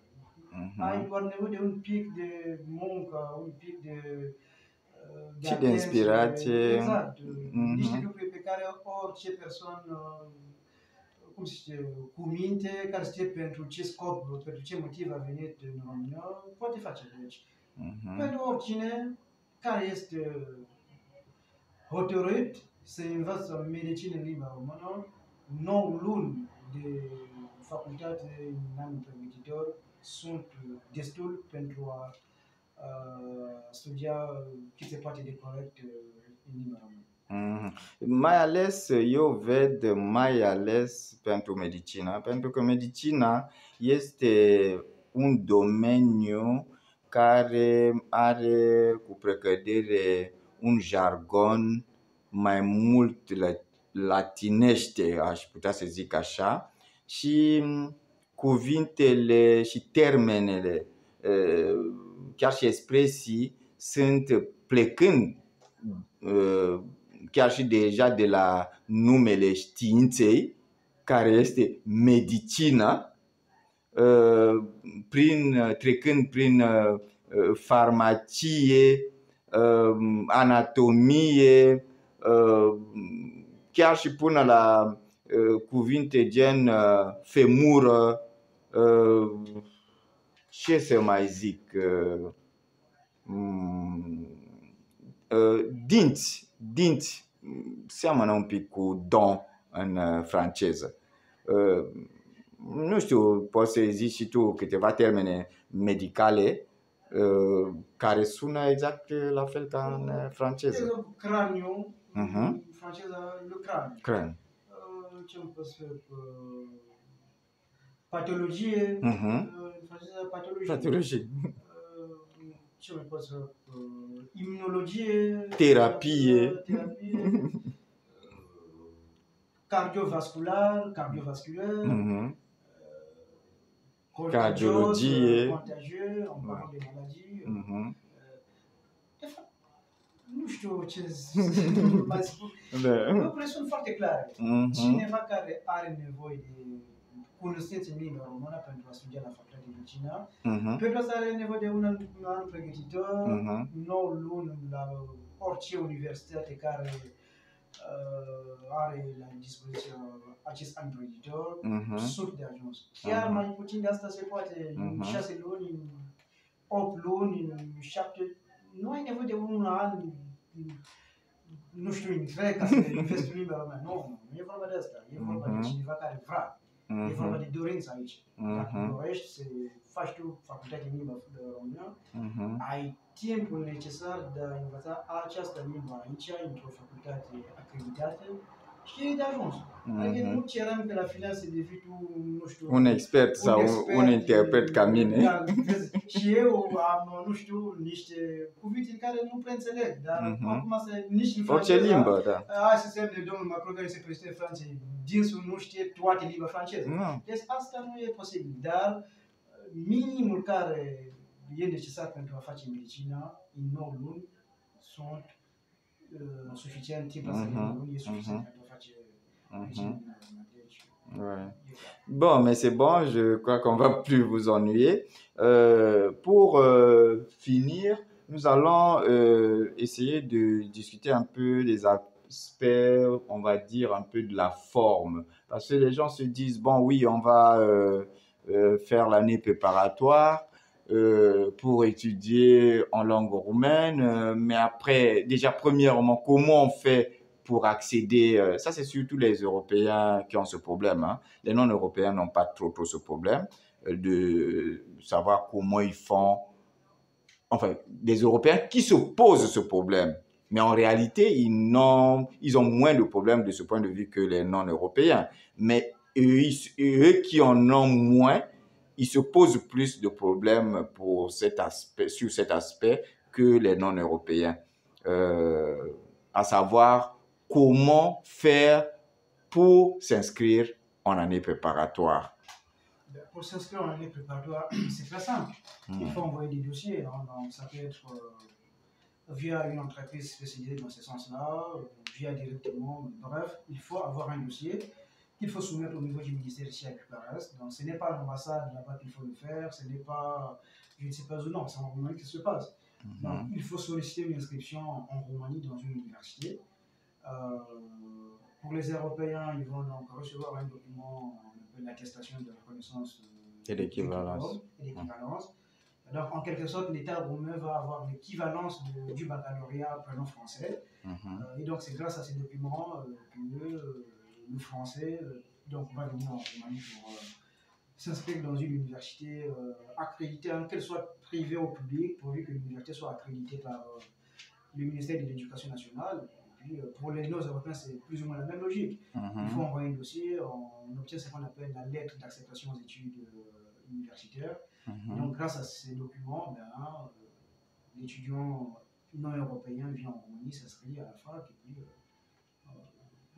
Ai doar nevoie de un pic de muncă, un pic de și de inspirație. Exact. Niște lucruri pe care orice persoană, cum se zice, cu minte, care știe pentru ce scop, pentru ce motiv a venit în România, poate face. Deci, pentru oricine care este hotărât să învață medicină în limba română, 9 luni de facultate în anul pregătitor sunt destul pentru a studia cât se poate de corect în limba română. Mai ales, eu ved mai ales pentru medicina, pentru că medicina este un domeniu care are cu precădere un jargon mai mult latinește, aș putea să zic așa, și cuvintele și termenele, chiar și expresii, sunt plecând chiar și deja de la numele științei, care este medicina, trecând prin farmacie, anatomie, chiar și până la cuvinte gen femură, ce să mai zic, dinți, seamănă un pic cu dent în franceză. Nu știu, poți să zici și tu câteva termene medicale care sună exact la fel ca în franceză. Craniu, în franceză, le crâne. Ce îmi pot să patologie, în franceză, patologie. Ce mai pot să imunologie, terapie, cardiovascular, cardiologie, contagieux, on parle de maladie. De fapt, nu știu ce mai spun. Lucrurile sunt foarte clare. Cineva care are nevoie de cunoștințe în limba română pentru a studia la facultatea de medicină, pentru asta are nevoie de un an pregătitor, 9 luni la orice universitate care are la dispoziție acest an pregătitor, sunt de ajuns. Chiar mai puțin de asta se poate, în 6 luni, în 8 luni, în 7, nu ai nevoie de un an, nu știu, întreg ca să investi în limba română. Nu e vorba de asta, e vorba de cineva care vrea. E vorba de dorință aici. Dacă dorești să faci tu facultatea în limba română, ai timpul necesar de a învăța această limbă aici, într-o facultate acreditată, și e de ajuns. Adică nu cerăm că la final să devii tu, nu știu, un expert sau un interpret ca mine. Da, și eu am, nu știu, niște cuvinte care nu prea înțeleg, dar acum asta nici în franceză. Orice limbă, da. Hai să semne domnul Macron care se prezintă Franței, dinsul nu știe toate limba franceză. Deci asta nu e posibil, dar minimul care e necesar pentru a face medicina în 9 luni sunt suficient timp la 9 luni, e suficient pentru a face medicina. Ouais. Bon, mais c'est bon, je crois qu'on va plus vous ennuyer. Pour finir, nous allons essayer de discuter un peu des aspects, on va dire un peu de la forme. Parce que les gens se disent, bon oui, on va faire l'année préparatoire pour étudier en langue roumaine, mais après, déjà premièrement, comment on fait pour accéder, ça c'est surtout les Européens qui ont ce problème, hein. Les non-Européens n'ont pas trop ce problème de savoir comment ils font enfin, des Européens qui se posent ce problème. Mais en réalité, ils ont moins de problèmes de ce point de vue que les non-européens. Mais eux qui en ont moins, ils se posent plus de problèmes sur cet aspect que les non-européens. À savoir comment faire pour s'inscrire en année préparatoire. Pour s'inscrire en année préparatoire, c'est très simple. Il faut envoyer des dossiers. Hein, donc ça peut être via une entreprise spécialisée dans ce sens-là, via directement. Bref, il faut avoir un dossier qu'il faut soumettre au niveau du ministère ici à Bucarest. Donc ce n'est pas l'ambassade là-bas qu'il faut le faire, ce n'est pas, je ne sais pas où, non, c'est en Roumanie que ça se passe. Donc il faut solliciter une inscription en Roumanie dans une université. Pour les Européens, ils vont donc recevoir un document, l'attestation de reconnaissance et d'équivalence. Donc, en quelque sorte, l'État roumain va avoir l'équivalence du baccalauréat prénom français. Et donc, c'est grâce à ces documents que le français donc, va venir en Roumanie pour s'inscrire dans une université accréditée, hein, qu'elle soit privée ou publique, pourvu que l'université soit accréditée par le ministère de l'Éducation nationale. Pour les non-européens, c'est plus ou moins la même logique. Il faut envoyer un dossier, on obtient ce qu'on appelle la lettre d'acceptation aux études universitaires. Donc, grâce à ces documents, l'étudiant non-européen vient en Roumanie, s'inscrit à la fac et puis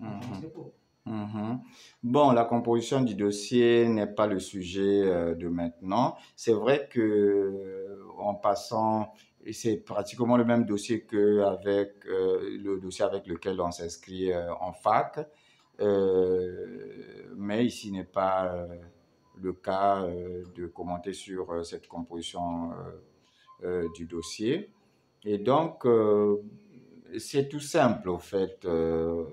on commence les cours. Bon, la composition du dossier n'est pas le sujet de maintenant. C'est vrai que en passant, c'est pratiquement le même dossier qu'avec le dossier avec lequel on s'inscrit en fac, mais ici n'est pas le cas de commenter sur cette composition du dossier. Et donc, c'est tout simple, au fait,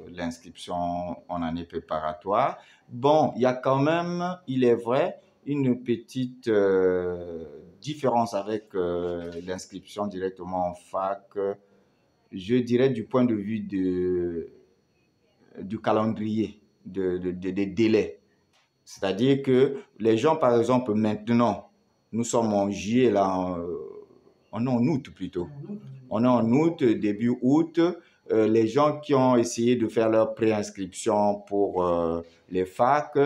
l'inscription en année préparatoire. Bon, il y a quand même, il est vrai, une petite différence avec l'inscription directement en fac, je dirais du point de vue du calendrier, des délais. C'est-à-dire que les gens, par exemple, maintenant, nous sommes en juillet, là, on est en août plutôt. On est en août, début août. Les gens qui ont essayé de faire leur préinscription pour les facs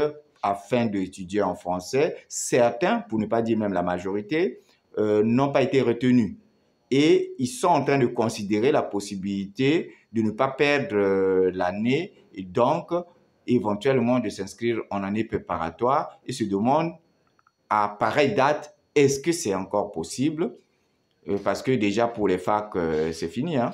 afin d'étudier en français, certains, pour ne pas dire même la majorité, n'ont pas été retenus. Et ils sont en train de considérer la possibilité de ne pas perdre l'année et donc éventuellement de s'inscrire en année préparatoire et se demandent à pareille date, est-ce que c'est encore possible? Parce que déjà pour les facs, c'est fini. Hein?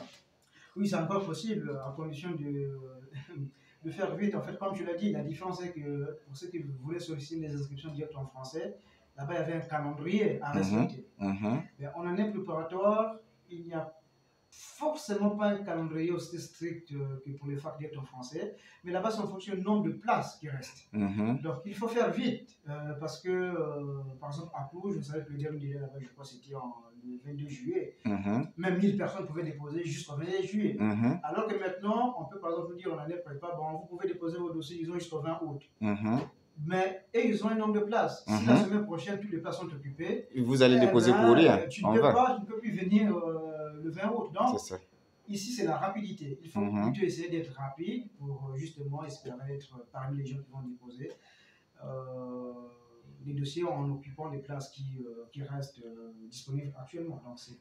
Oui, c'est encore possible, à condition de faire vite. En fait, comme tu l'as dit, la différence est que pour ceux qui voulaient solliciter les inscriptions directes en français, là-bas, il y avait un calendrier à respecter. Mais en année préparatoire, il n'y a forcément pas un calendrier aussi strict que pour les facs directes en français, mais là-bas, c'est en fonction du nombre de places qui restent. Donc, il faut faire vite, parce que, par exemple, à Cluj, je savais que le dernier délai là-bas, je crois, c'était le 22 juillet. Même 1000 personnes pouvaient déposer jusqu'au 22 juillet. Alors que maintenant, on peut par exemple dire en année prépa, bon, vous pouvez déposer vos dossiers, disons, jusqu'au 20 août. Mais ils ont un nombre de places. Si la semaine prochaine, toutes les places sont occupées, vous allez déposer pour rien. Tu ne peux plus venir le 20 août. Donc, ici, c'est la rapidité. Il faut plutôt essayer d'être rapide pour justement espérer être parmi les gens qui vont déposer les dossiers en occupant les places qui restent disponibles actuellement. Donc, c'est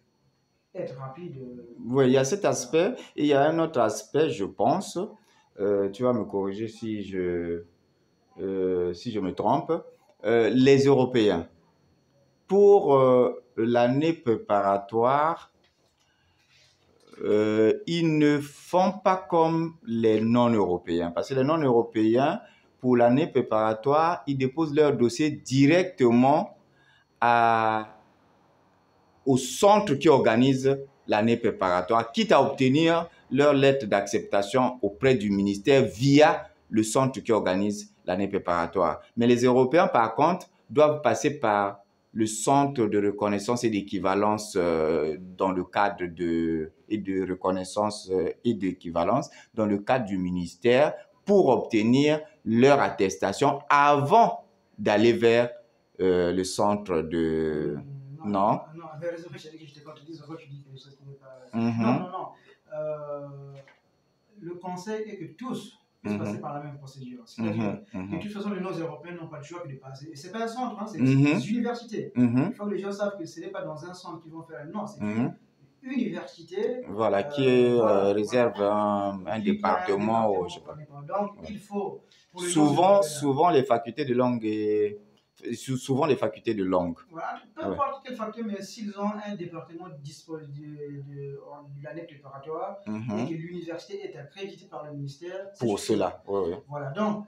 être rapide. Oui, il y a cet aspect. Et il y a un autre aspect, je pense. Tu vas me corriger si je me trompe. Les Européens. Pour l'année préparatoire, ils ne font pas comme les non-européens. Parce que les non-européens, pour l'année préparatoire, ils déposent leur dossier directement au centre qui organise l'année préparatoire, quitte à obtenir leur lettre d'acceptation auprès du ministère via le centre qui organise l'année préparatoire. Mais les Européens, par contre, doivent passer par le centre de reconnaissance et d'équivalence dans le cadre de reconnaissance et d'équivalence dans le cadre du ministère pour obtenir leur attestation avant d'aller vers le centre de... Non. Non, avec raison, je dit que je te contredise, encore tu dis quelque chose qui n'est pas... Mhm. Non. Le conseil est que tous puissent passer par la même procédure. C'est-à-dire, de toute façon, les non-européens n'ont pas le choix que de passer. Et ce n'est pas un centre, hein, c'est des universités. Il faut que les gens savent que ce n'est pas dans un centre qu'ils vont faire. Non, c'est une université. Voilà, qui réserve un département. Je sais pas. Donc, il faut, pour les souvent les facultés de langue souvent les facultés de langue. Voilà, peu importe quel facteur, mais s'ils ont un département de l'année préparatoire et que l'université est accréditée par le ministère. Pour cela, oui. Voilà, donc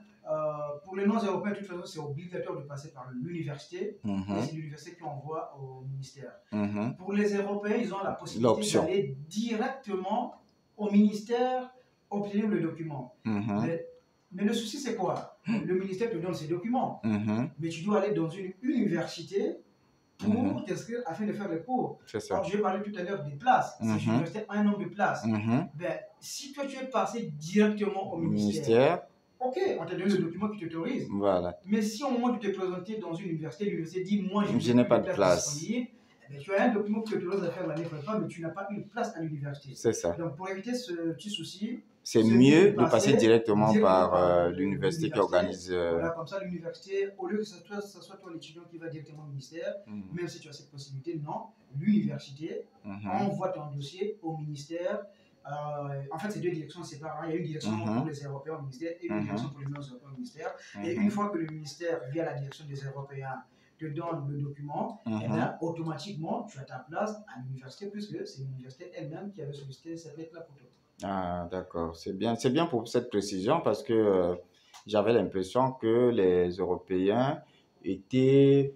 pour les non-européens, de toute façon, c'est obligatoire de passer par l'université et c'est l'université qui envoie au ministère. Pour les Européens, ils ont la possibilité d'aller directement au ministère obtenir le document. Mais le souci, c'est quoi? Le ministère te donne ses documents, mais tu dois aller dans une université pour t'inscrire afin de faire les cours. Alors, je parlais tout à l'heure des places. Cette université a un nombre de places. Ben, si toi, tu es passé directement au ministère, ok, on t'a donné le document qui t'autorise. Voilà. Mais si au moment de te présenter dans une université, l'université dit, moi, je n'ai pas de place disponible, ben, tu as un document qui t'autorise à faire l'année prépa, mais tu n'as pas une place à l'université. C'est ça. Donc, pour éviter ce petit souci, c'est mieux de passer directement par l'université qui organise. Voilà, comme ça, l'université, au lieu que ce soit toi l'étudiant qui va directement au ministère, même si tu as cette possibilité, non, l'université envoie ton dossier au ministère. En fait, c'est deux directions séparées. Il y a une direction pour les Européens au ministère et une direction pour les non-Européens au ministère. Et une fois que le ministère, via la direction des Européens, te donne le document, et bien, automatiquement, tu as ta place à l'université, puisque c'est l'université elle-même qui avait sollicité cette lettre-là pour toi. Ah, d'accord. C'est bien pour cette précision parce que j'avais l'impression que les Européens étaient...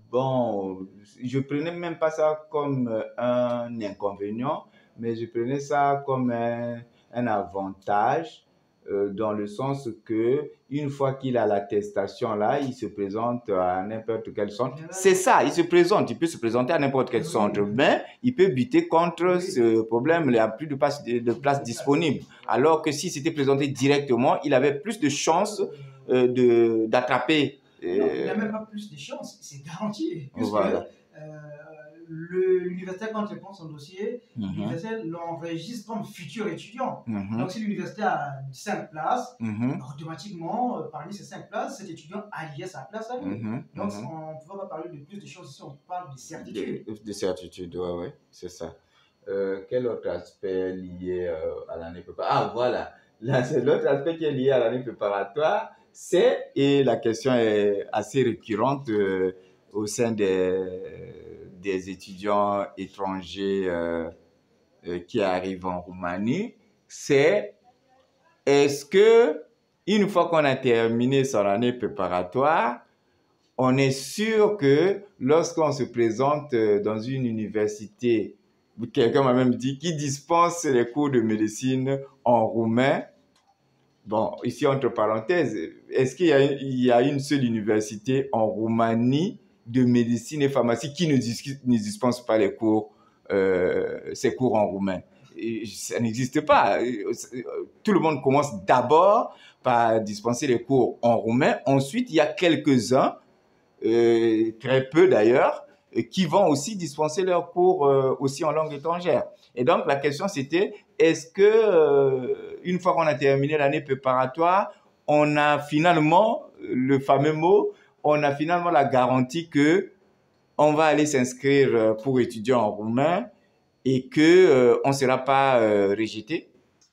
Bon, je prenais même pas ça comme un inconvénient, mais je prenais ça comme un avantage dans le sens que une fois qu'il a l'attestation là, il se présente à n'importe quel centre. C'est ça, il se présente, il peut se présenter à n'importe quel centre, mais il peut buter contre ce problème, il n'y a plus de place disponible. Alors que s'il s'était présenté directement, il avait plus de chances d'attraper. Non, il n'a même pas plus de chances, c'est garanti. Puisque l'université, quand elle prend son dossier, l'université l'enregistre comme futur étudiant. Donc, si l'université a 5 places, automatiquement, parmi ces 5 places, cet étudiant a lié sa place à lui. Donc, on ne peut pas parler de plus de choses ici, on parle de certitude. De certitude, oui, c'est ça. Quel autre aspect lié à l'année préparatoire? Ah, voilà. Là, c'est l'autre aspect qui est lié à l'année préparatoire. Et la question est assez récurrente au sein des étudiants étrangers qui arrivent en Roumanie, c'est est-ce que une fois qu'on a terminé son année préparatoire, on est sûr que lorsqu'on se présente dans une université, quelqu'un m'a même dit, qui dispense les cours de médecine en roumain. Bon, ici, entre parenthèses, est-ce qu'il y a une seule université en Roumanie de médecine et pharmacie qui ne dispense pas les cours, ces cours en roumain? Et ça n'existe pas. Tout le monde commence d'abord par dispenser les cours en roumain. Ensuite, il y a quelques-uns, très peu d'ailleurs, qui vont aussi dispenser leurs cours aussi en langue étrangère. Et donc, la question, c'était, est-ce que, une fois qu'on a terminé l'année préparatoire, on a finalement, le fameux mot, on a finalement la garantie que on va aller s'inscrire pour étudier en roumain et que on ne sera pas rejeté?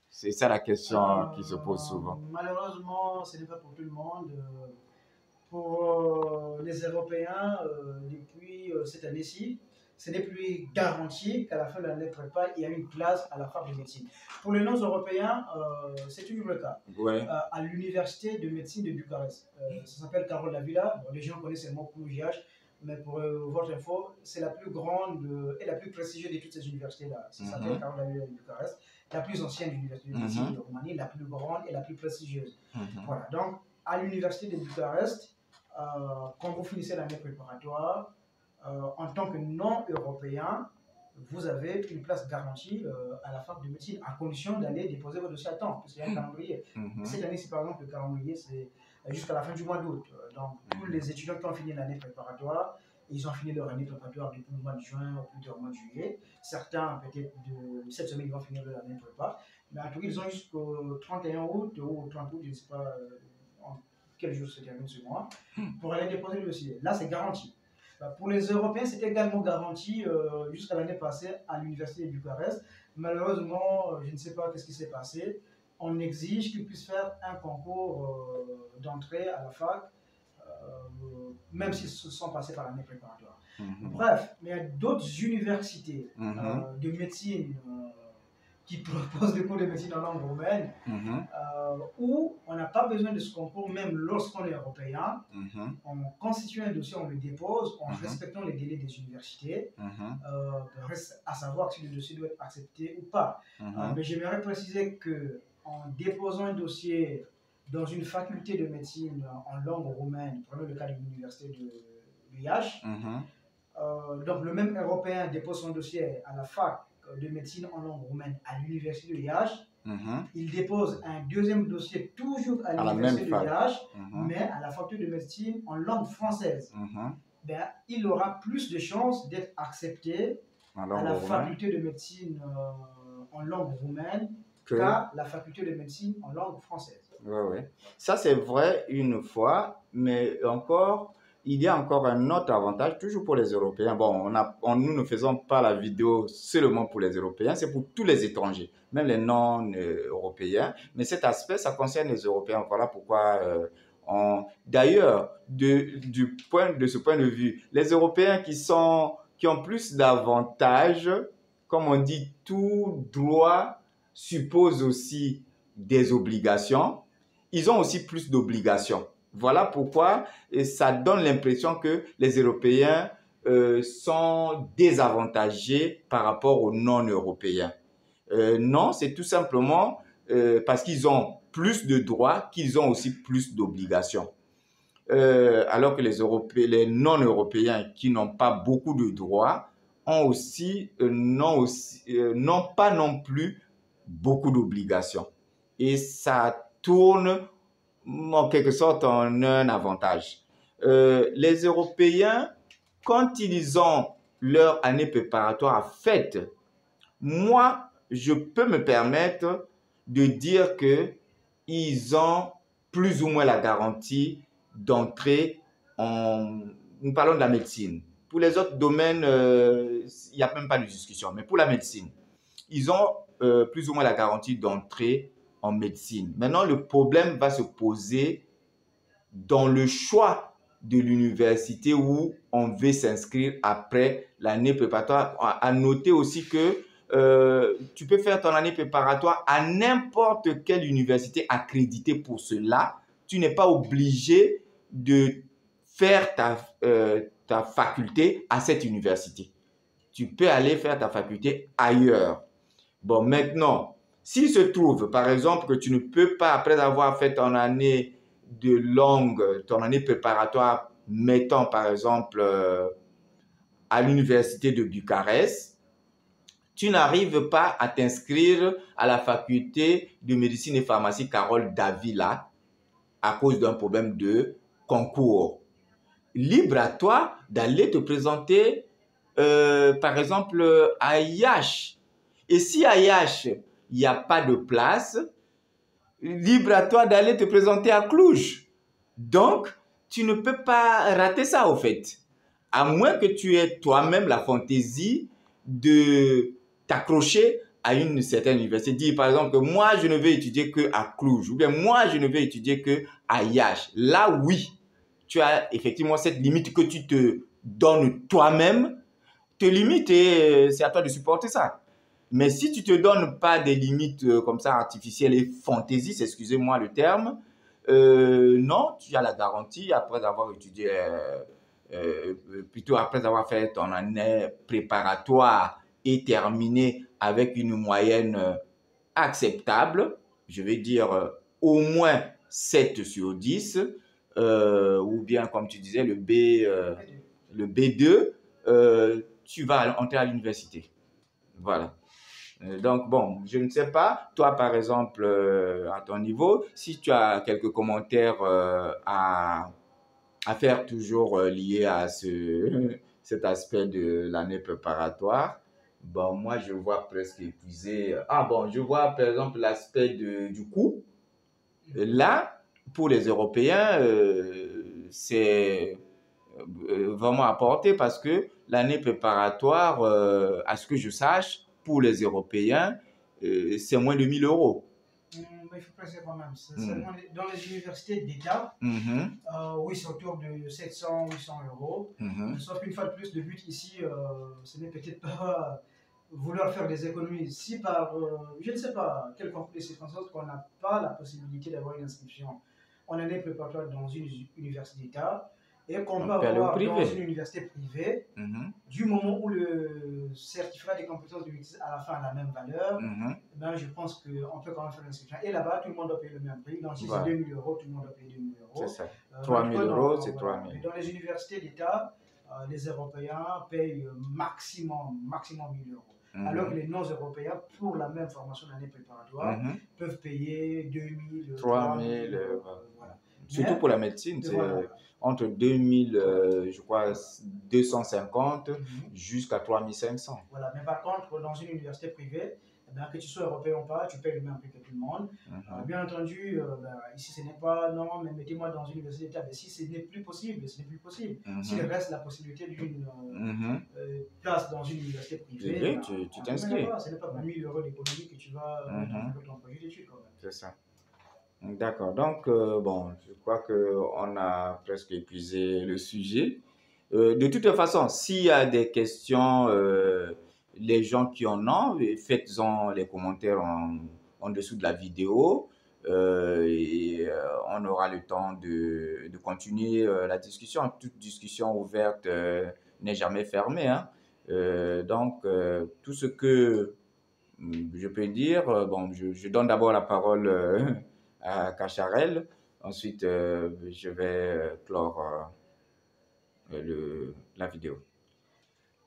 C'est ça la question qui se pose souvent. Malheureusement, ce n'est pas pour tout le monde. Pour les Européens, depuis cette année-ci, ce n'est plus garanti qu'à la fin de l'année prépa, il y a une classe à la fac de médecine. Pour les non-européens, c'est toujours le cas. À l'université de médecine de Bucarest, ça s'appelle Carol Lavilla. Bon, les gens connaissent seulement pour l'UGH, mais pour votre info, c'est la plus grande et la plus prestigieuse de toutes ces universités-là. Ça s'appelle Carol Lavilla de Bucarest, la plus ancienne université de médecine de Roumanie, la plus grande et la plus prestigieuse. Voilà, donc à l'université de Bucarest, quand vous finissez l'année préparatoire, en tant que non-européen, vous avez une place garantie à la fac de médecine, à condition d'aller déposer votre dossier à temps, parce qu'il y a un calendrier. Cette année, par exemple, le calendrier, c'est jusqu'à la fin du mois d'août. Donc, tous les étudiants qui ont fini l'année préparatoire, Ils ont fini leur année préparatoire depuis le mois de juin ou plutôt au mois de juillet. Certains, peut-être cette semaine, ils vont finir leur année prépa. Mais en tout cas, ils ont jusqu'au 31 août ou au 30 août, je ne sais pas en quel jour se termine ce mois, pour aller déposer le dossier. Là, c'est garanti. Pour les Européens, c'est également garanti jusqu'à l'année passée à l'Université de Bucarest. Malheureusement, je ne sais pas ce qui s'est passé. On exige qu'ils puissent faire un concours d'entrée à la fac, même s'ils se sont passés par l'année préparatoire. Bref, mais il y a d'autres universités de médecine qui proposent des cours de médecine en langue roumaine où on n'a pas besoin de ce concours, même lorsqu'on est européen. On constitue un dossier, on le dépose en respectant les délais des universités. Reste à savoir si le dossier doit être accepté ou pas. Mais j'aimerais préciser qu'en déposant un dossier dans une faculté de médecine en langue roumaine, prenons le cas de l'université de l'IH, donc le même Européen dépose son dossier à la fac de médecine en langue roumaine à l'université de l'IH, il dépose un deuxième dossier toujours à l'université de l'IH, mais à la faculté de médecine en langue française. Ben, il aura plus de chances d'être accepté à la faculté de médecine en langue roumaine qu'à la faculté de médecine en langue française. Oui. Ça, c'est vrai une fois, mais encore, il y a encore un autre avantage, toujours pour les Européens. Bon, nous ne faisons pas la vidéo seulement pour les Européens, c'est pour tous les étrangers, même les non-européens. Mais cet aspect, ça concerne les Européens. Voilà pourquoi, d'ailleurs, de ce point de vue, les Européens qui ont plus d'avantages, comme on dit, tout droit suppose aussi des obligations. Ils ont aussi plus d'obligations. Voilà pourquoi ça donne l'impression que les Européens sont désavantagés par rapport aux non-Européens. Non, c'est tout simplement parce qu'ils ont plus de droits qu'ils ont aussi plus d'obligations. Alors que les non-Européens qui n'ont pas beaucoup de droits n'ont pas non plus beaucoup d'obligations. Et ça tourne en quelque sorte en un avantage. Les Européens, quand ils ont leur année préparatoire faite, moi, je peux me permettre de dire qu'ils ont plus ou moins la garantie d'entrer nous parlons de la médecine. Pour les autres domaines, il n'y a même pas de discussion. Mais pour la médecine, ils ont plus ou moins la garantie d'entrer en médecine. Maintenant, le problème va se poser dans le choix de l'université où on veut s'inscrire après l'année préparatoire. À noter aussi que tu peux faire ton année préparatoire à n'importe quelle université accréditée pour cela. Tu n'es pas obligé de faire ta faculté à cette université. Tu peux aller faire ta faculté ailleurs. Bon, maintenant, s'il se trouve, par exemple, que tu ne peux pas, après avoir fait ton année ton année préparatoire, mettons par exemple à l'université de Bucarest, tu n'arrives pas à t'inscrire à la faculté de médecine et pharmacie Carole Davila à cause d'un problème de concours. Libre à toi d'aller te présenter, par exemple, à IH. Et si à IH, il n'y a pas de place, libre à toi d'aller te présenter à Cluj. Donc, tu ne peux pas rater ça, au fait. À moins que tu aies toi-même la fantaisie de t'accrocher à une certaine université. Dire, par exemple, que moi, je ne vais étudier qu'à Cluj. Ou bien, moi, je ne vais étudier qu'à IH. Là, oui, tu as effectivement cette limite que tu te donnes toi-même. Te limite et c'est à toi de supporter ça. Mais si tu ne te donnes pas des limites comme ça artificielles et fantaisistes, excusez-moi le terme, non, tu as la garantie après avoir étudié, plutôt après avoir fait ton année préparatoire et terminé avec une moyenne acceptable, je vais dire au moins 7 sur 10, ou bien comme tu disais le B2, tu vas entrer à l'université. Voilà. Donc, bon, je ne sais pas, toi, par exemple, à ton niveau, si tu as quelques commentaires à affaire toujours liée à cet aspect de l'année préparatoire. Bon, moi, je vois presque épuisé. Ah bon, je vois par exemple l'aspect du coût. Là, pour les Européens, c'est vraiment apporté parce que l'année préparatoire, à ce que je sache, pour les Européens, c'est moins de 1 000 euros. Mais il faut préciser quand même, dans les universités d'État, oui, c'est autour de 700, 800 euros. Sauf qu'une fois de plus, le but ici, ce n'est peut-être pas vouloir faire des économies. Si par, je ne sais pas, quel concours de circonstances, qu'on n'a pas la possibilité d'avoir une inscription en année préparatoire dans une université d'État et qu'on peut avoir dans une université privée, du moment où le certificat des compétences de l'UTIS à la fin a la même valeur, ben je pense qu'on peut quand même faire l'inscription. Et là-bas, tout le monde doit payer le même prix. Donc, si c'est 2 000 euros, tout le monde doit payer 2 000 euros. C'est ça. 3 000 euros, c'est 3 000. Dans les universités d'État, les Européens payent maximum 1 000 euros. Alors que les non-européens, pour la même formation d'année préparatoire, peuvent payer 2 000, 3 000 voilà. Surtout pour la médecine, c'est entre 2 000, je crois, 250 jusqu'à 3 500. Voilà, mais par contre, dans une université privée, que tu sois européen ou pas, tu payes le même prix que tout le monde. Bien entendu, ici, ce n'est pas non, mais mettez-moi dans une université d'État. Si ce n'est plus possible, ce n'est plus possible. S'il reste la possibilité d'une place dans une université privée, tu t'inscris. Ce n'est pas pour 1 000 euros d'économie que tu vas faire ton projet d'études quand même. C'est ça. D'accord. Donc, bon, je crois qu'on a presque épuisé le sujet. De toute façon, s'il y a des questions, les gens qui en ont, faites-en les commentaires en dessous de la vidéo. Et on aura le temps de continuer la discussion. Toute discussion ouverte n'est jamais fermée. Hein. Donc, tout ce que je peux dire, bon, je donne d'abord la parole à Cacharel. Ensuite, je vais clore la vidéo.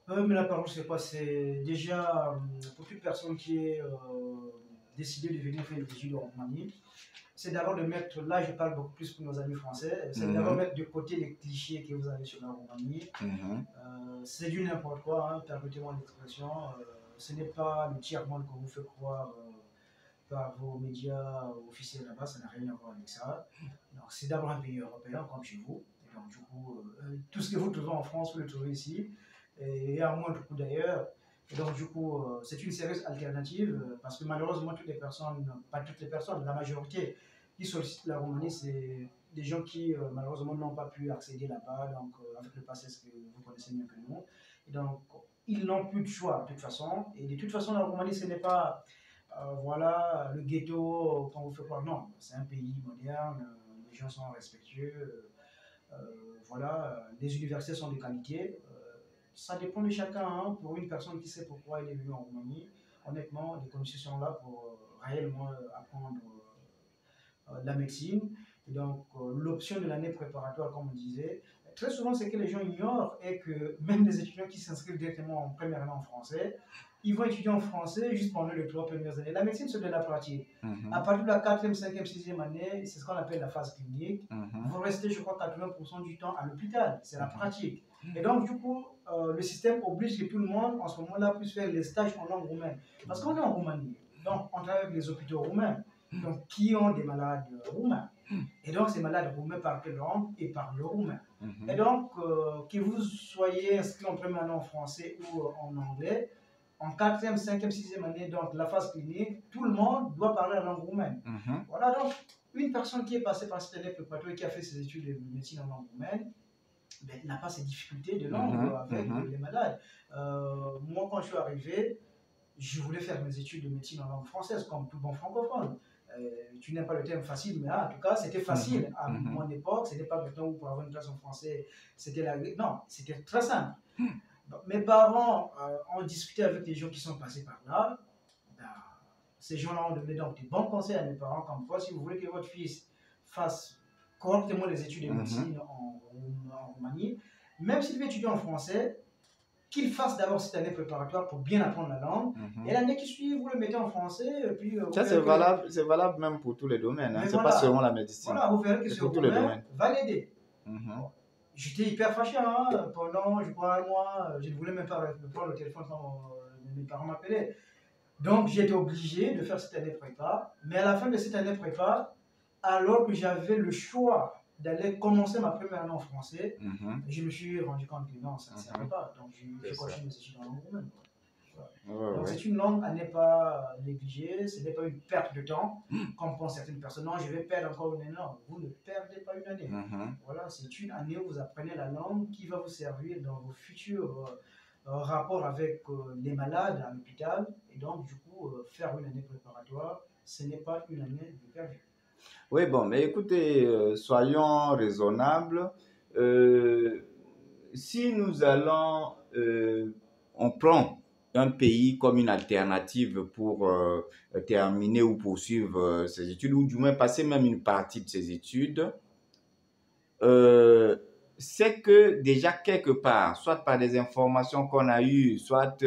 Mais la parole, c'est quoi? C'est déjà pour toute personne qui est décidée de venir faire des études en Roumanie, c'est d'abord de mettre, là je parle beaucoup plus pour nos amis français, c'est d'abord mettre de côté les clichés que vous avez sur la Roumanie. C'est du n'importe quoi, hein, permettez-moi l'expression. Ce n'est pas le tiers-monde qu'on vous fait croire par vos médias officiels là-bas, ça n'a rien à voir avec ça. Donc c'est d'abord un pays européen comme chez vous. Et donc du coup, tout ce que vous trouvez en France, vous le trouvez ici, et à moindre coût d'ailleurs. Et donc du coup, c'est une sérieuse alternative, parce que malheureusement, toutes les personnes, pas toutes les personnes, la majorité qui sollicitent la Roumanie, c'est des gens qui malheureusement n'ont pas pu accéder là-bas, donc avec le passé, ce que vous connaissez mieux que nous. Et donc, ils n'ont plus de choix de toute façon. Et de toute façon, la Roumanie, ce n'est pas voilà, le ghetto qu'on vous fait croire. Non, c'est un pays moderne, les gens sont respectueux, voilà, les universités sont de qualité. Ça dépend de chacun. Hein. Pour une personne qui sait pourquoi il est venu en Roumanie, honnêtement, les conditions sont là pour réellement apprendre la médecine. Et donc, l'option de l'année préparatoire, comme on disait, très souvent, ce que les gens ignorent est que même les étudiants qui s'inscrivent directement en première année en français, ils vont étudier en français juste pendant les 3 premières années. La médecine, c'est de la pratique. À partir de la 4e, 5e, 6e année, c'est ce qu'on appelle la phase clinique. Vous restez, je crois, 80% du temps à l'hôpital. C'est la pratique. Et donc, du coup, le système oblige que tout le monde, en ce moment-là, puisse faire les stages en langue roumaine. Parce qu'on est en Roumanie. Donc, on travaille avec les hôpitaux roumains. Donc, qui ont des malades roumains. Et donc, ces malades roumains parlent quelle langue et parlent roumain. Et donc, que vous soyez inscrit en première année en français ou en anglais, en 4e, 5e, 6e année, donc la phase clinique, tout le monde doit parler la langue roumaine. Voilà, donc, une personne qui est passée par cette année préparatoire et qui a fait ses études de médecine en langue roumaine, ben, n'a pas ces difficultés de langue avec les malades. Moi, quand je suis arrivé, je voulais faire mes études de médecine en langue française, comme tout bon francophone. Tu n'aimes pas le terme facile, mais en tout cas, c'était facile. À mon époque, ce n'était pas maintenant où pour avoir une classe en français, c'était la... Non, c'était très simple. Mes parents ont discuté avec les gens qui sont passés par là. Ben, ces gens-là ont donné donc des bons conseils à mes parents, comme quoi, si vous voulez que votre fils fasse correctement les études de médecine en Roumanie, même s'il veut étudier en français, qu'il fasse d'abord cette année préparatoire pour bien apprendre la langue. Et l'année qui suit, vous le mettez en français. Et puis, ça, c'est valable même pour tous les domaines. Hein. C'est pas seulement la médecine. Voilà, vous verrez que ce domaine va l'aider. j'étais hyper fâché, hein, pendant, je crois, un mois, je ne voulais même pas me prendre le téléphone quand mes parents m'appelaient. Donc, j'ai été obligé de faire cette année prépa. Mais à la fin de cette année prépa, alors que j'avais le choix d'aller commencer ma première année en français, je me suis rendu compte que non, ça ne servait pas. Donc, je continue mes études en langue roumaine. Voilà. Donc, c'est une langue à ne pas négliger, ce n'est pas une perte de temps, comme pensent certaines personnes. Non, je vais perdre encore une année. Non, vous ne perdez pas une année. Voilà, c'est une année où vous apprenez la langue qui va vous servir dans vos futurs rapports avec les malades à l'hôpital. Et donc, du coup, faire une année préparatoire, ce n'est pas une année de perdu. Oui, bon, mais écoutez, soyons raisonnables. Si nous allons, on prend un pays comme une alternative pour terminer ou poursuivre ses études, ou du moins passer même une partie de ses études, c'est que déjà quelque part, soit par des informations qu'on a eues, soit,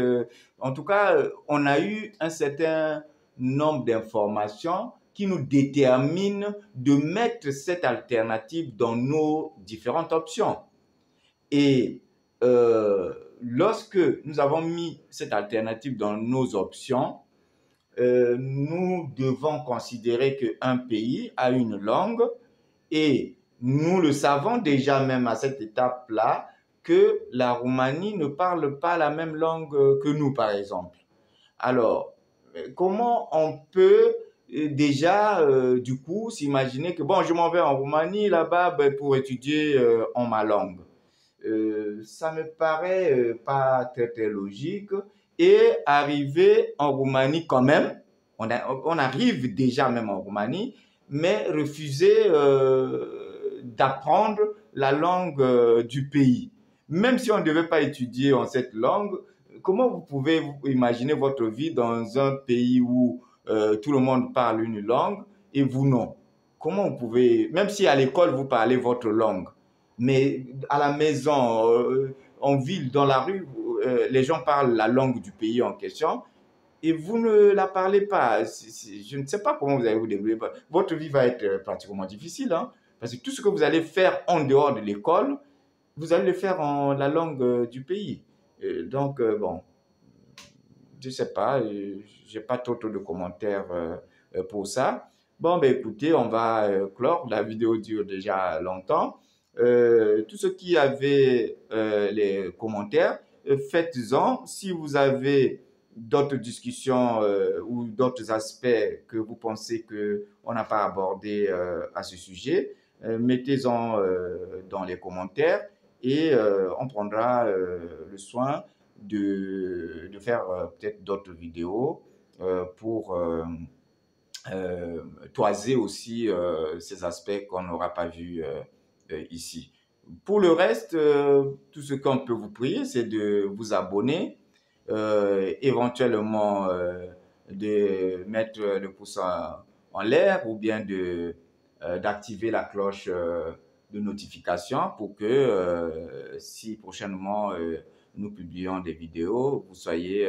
en tout cas, on a eu un certain nombre d'informations qui nous déterminent de mettre cette alternative dans nos différentes options. Et lorsque nous avons mis cette alternative dans nos options, nous devons considérer qu'un pays a une langue et nous le savons déjà même à cette étape-là que la Roumanie ne parle pas la même langue que nous, par exemple. Alors, comment on peut déjà, du coup, s'imaginer que, bon, je m'en vais en Roumanie là-bas pour étudier en ma langue. Ça me paraît pas très, très logique. Et arriver en Roumanie quand même, on arrive déjà même en Roumanie, mais refuser d'apprendre la langue du pays. Même si on ne devait pas étudier en cette langue, comment vous pouvez imaginer votre vie dans un pays où tout le monde parle une langue et vous non? Comment vous pouvez, même si à l'école vous parlez votre langue, mais à la maison, en ville, dans la rue, les gens parlent la langue du pays en question et vous ne la parlez pas. Je ne sais pas comment vous allez vous débrouiller. Votre vie va être pratiquement difficile, hein, parce que tout ce que vous allez faire en dehors de l'école, vous allez le faire en la langue du pays. Donc, bon, je ne sais pas, je n'ai pas trop de commentaires pour ça. Bon, ben écoutez, on va clore. La vidéo dure déjà longtemps. Tous ceux qui avaient les commentaires, faites-en. Si vous avez d'autres discussions ou d'autres aspects que vous pensez qu'on n'a pas abordé à ce sujet, mettez-en dans les commentaires et on prendra le soin de faire peut-être d'autres vidéos pour toiser aussi ces aspects qu'on n'aura pas vus ici. Pour le reste, tout ce qu'on peut vous prier, c'est de vous abonner, éventuellement de mettre le pouce en l'air ou bien d'activer la cloche de notification pour que si prochainement nous publions des vidéos, vous soyez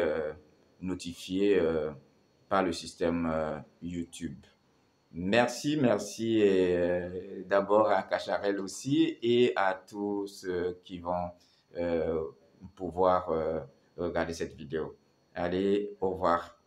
notifié par le système YouTube. Merci, merci d'abord à Cacharel aussi et à tous ceux qui vont pouvoir regarder cette vidéo. Allez, au revoir.